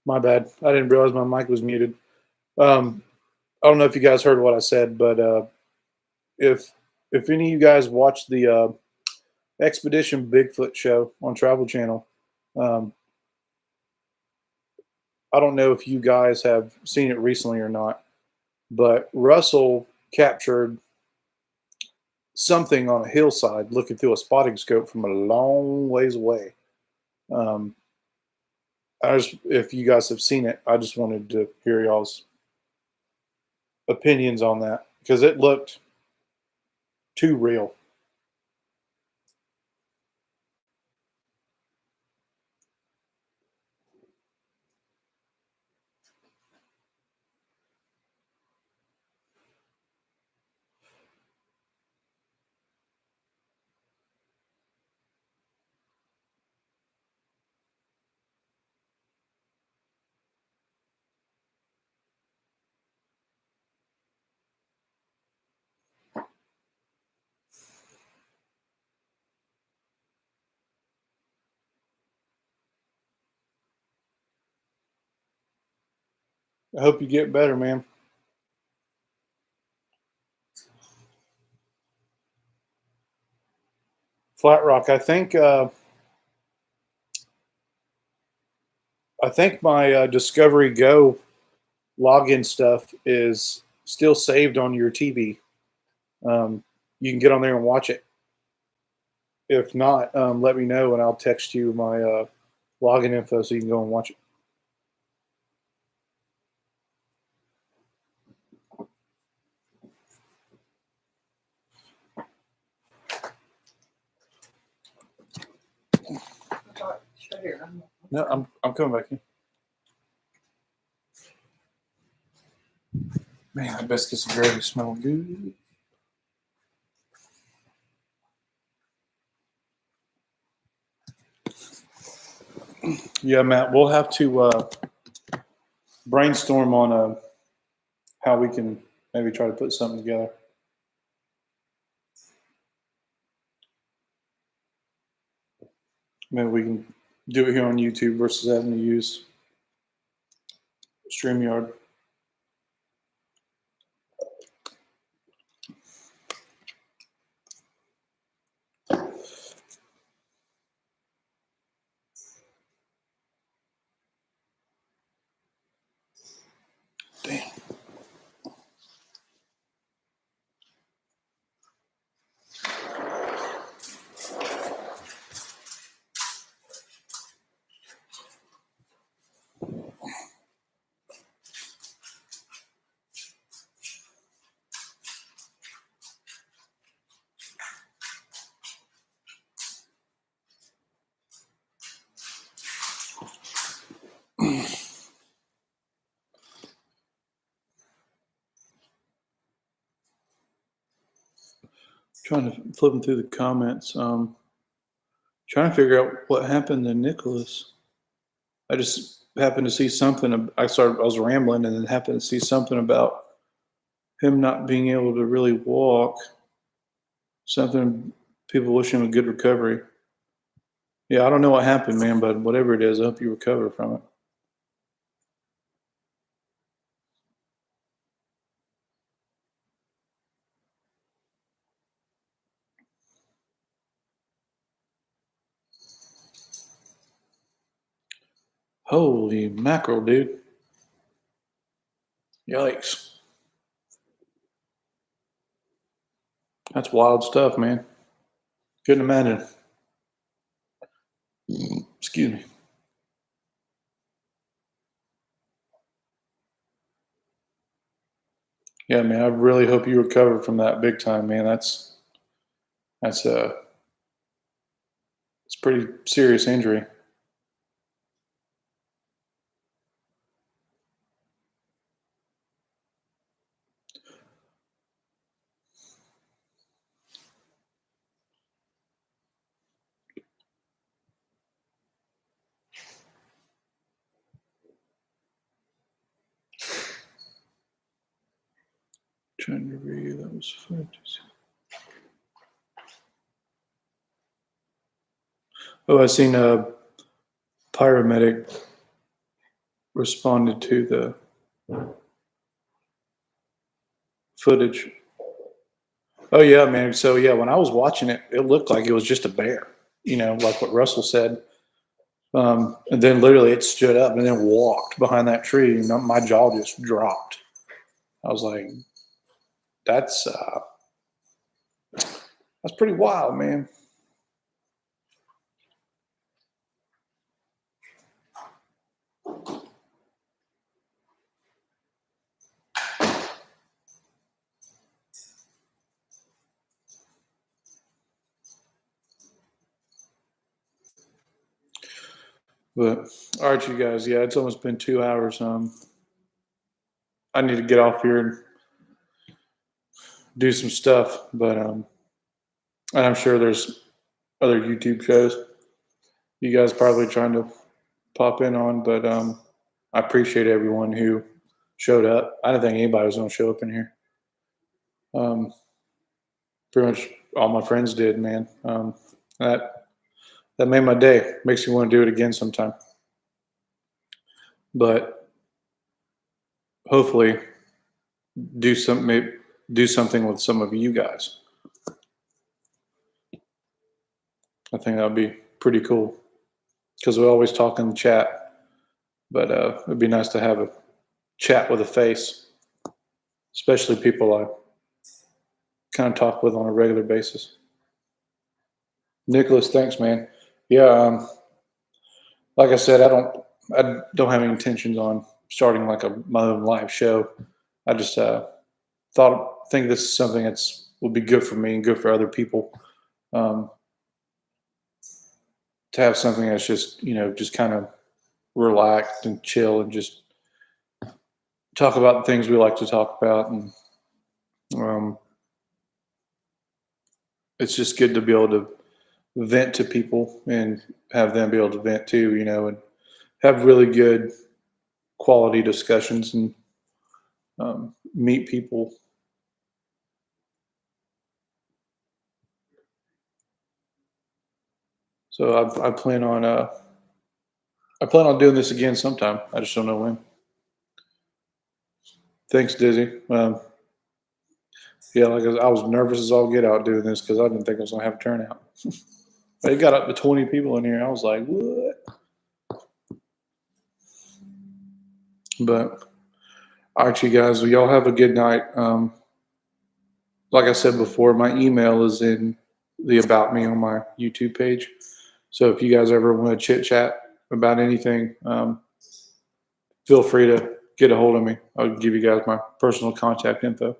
My bad. I didn't realize my mic was muted. Um, I don't know if you guys heard what I said, but if if any of you guys watched the Expedition Bigfoot show on Travel Channel, um, I don't know if you guys have seen it recently or not, but Russell captured something on a hillside looking through a spotting scope from a long ways away. Um, if you guys have seen it, I just wanted to hear y'all's opinions on that because it looked too real. I hope you get better, man. Flat Rock. I think my Discovery Go login stuff is still saved on your TV. You can get on there and watch it. If not, let me know and I'll text you my login info so you can go and watch it. No, I'm coming back in. Man, that biscuits and gravy smell good. Yeah, Matt, we'll have to brainstorm on how we can maybe try to put something together. Maybe we can do it here on YouTube versus having to use StreamYard. Damn. Trying to flip them through the comments. Trying to figure out what happened to Nicholas. I just happened to see something. I was rambling and then happened to see something about him not being able to really walk. Something people wish him a good recovery. Yeah, I don't know what happened, man, but whatever it is, I hope you recover from it. Holy mackerel, dude. Yikes. That's wild stuff, man. Couldn't imagine. Excuse me. Yeah, man, I really hope you recover from that big time, man. That's it's pretty serious injury. Trying to read that was fun. Oh, I seen a pyromedic responded to the footage. Oh yeah, man. So yeah, when I was watching it, it looked like it was just a bear. Like what Russell said. And then literally it stood up and then walked behind that tree. My jaw just dropped. I was like, "That's that's pretty wild, man." But all right, you guys. Yeah, it's almost been 2 hours. I need to get off here and do some stuff. But and I'm sure there's other YouTube shows you guys probably trying to pop in on. But I appreciate everyone who showed up. I didn't think anybody was going to show up in here. Pretty much all my friends did, man. That made my day. Makes me want to do it again sometime. But hopefully, do something with some of you guys. I think that would be pretty cool because we always talk in the chat, but it'd be nice to have a chat with a face, especially people I kind of talk with on a regular basis. Nicholas, thanks, man. Yeah, like I said, I don't have any intentions on starting like my own live show. I just think this is something that's would be good for me and good for other people. To have something that's just just kind of relaxed and chill and just talk about the things we like to talk about, and it's just good to be able to vent to people and have them be able to vent too, and have really good quality discussions and meet people. So I plan on doing this again sometime. I just don't know when. Thanks, Dizzy. Yeah, like I was nervous as all get out doing this because I didn't think I was gonna have a turnout. It got up to 20 people in here. I was like, what? But all right, you guys. Well, y'all have a good night. Like I said before, my email is in the About Me on my YouTube page. So if you guys ever want to chit chat about anything, feel free to get a hold of me. I'll give you guys my personal contact info.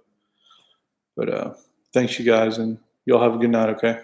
But thanks, you guys, and y'all have a good night, okay?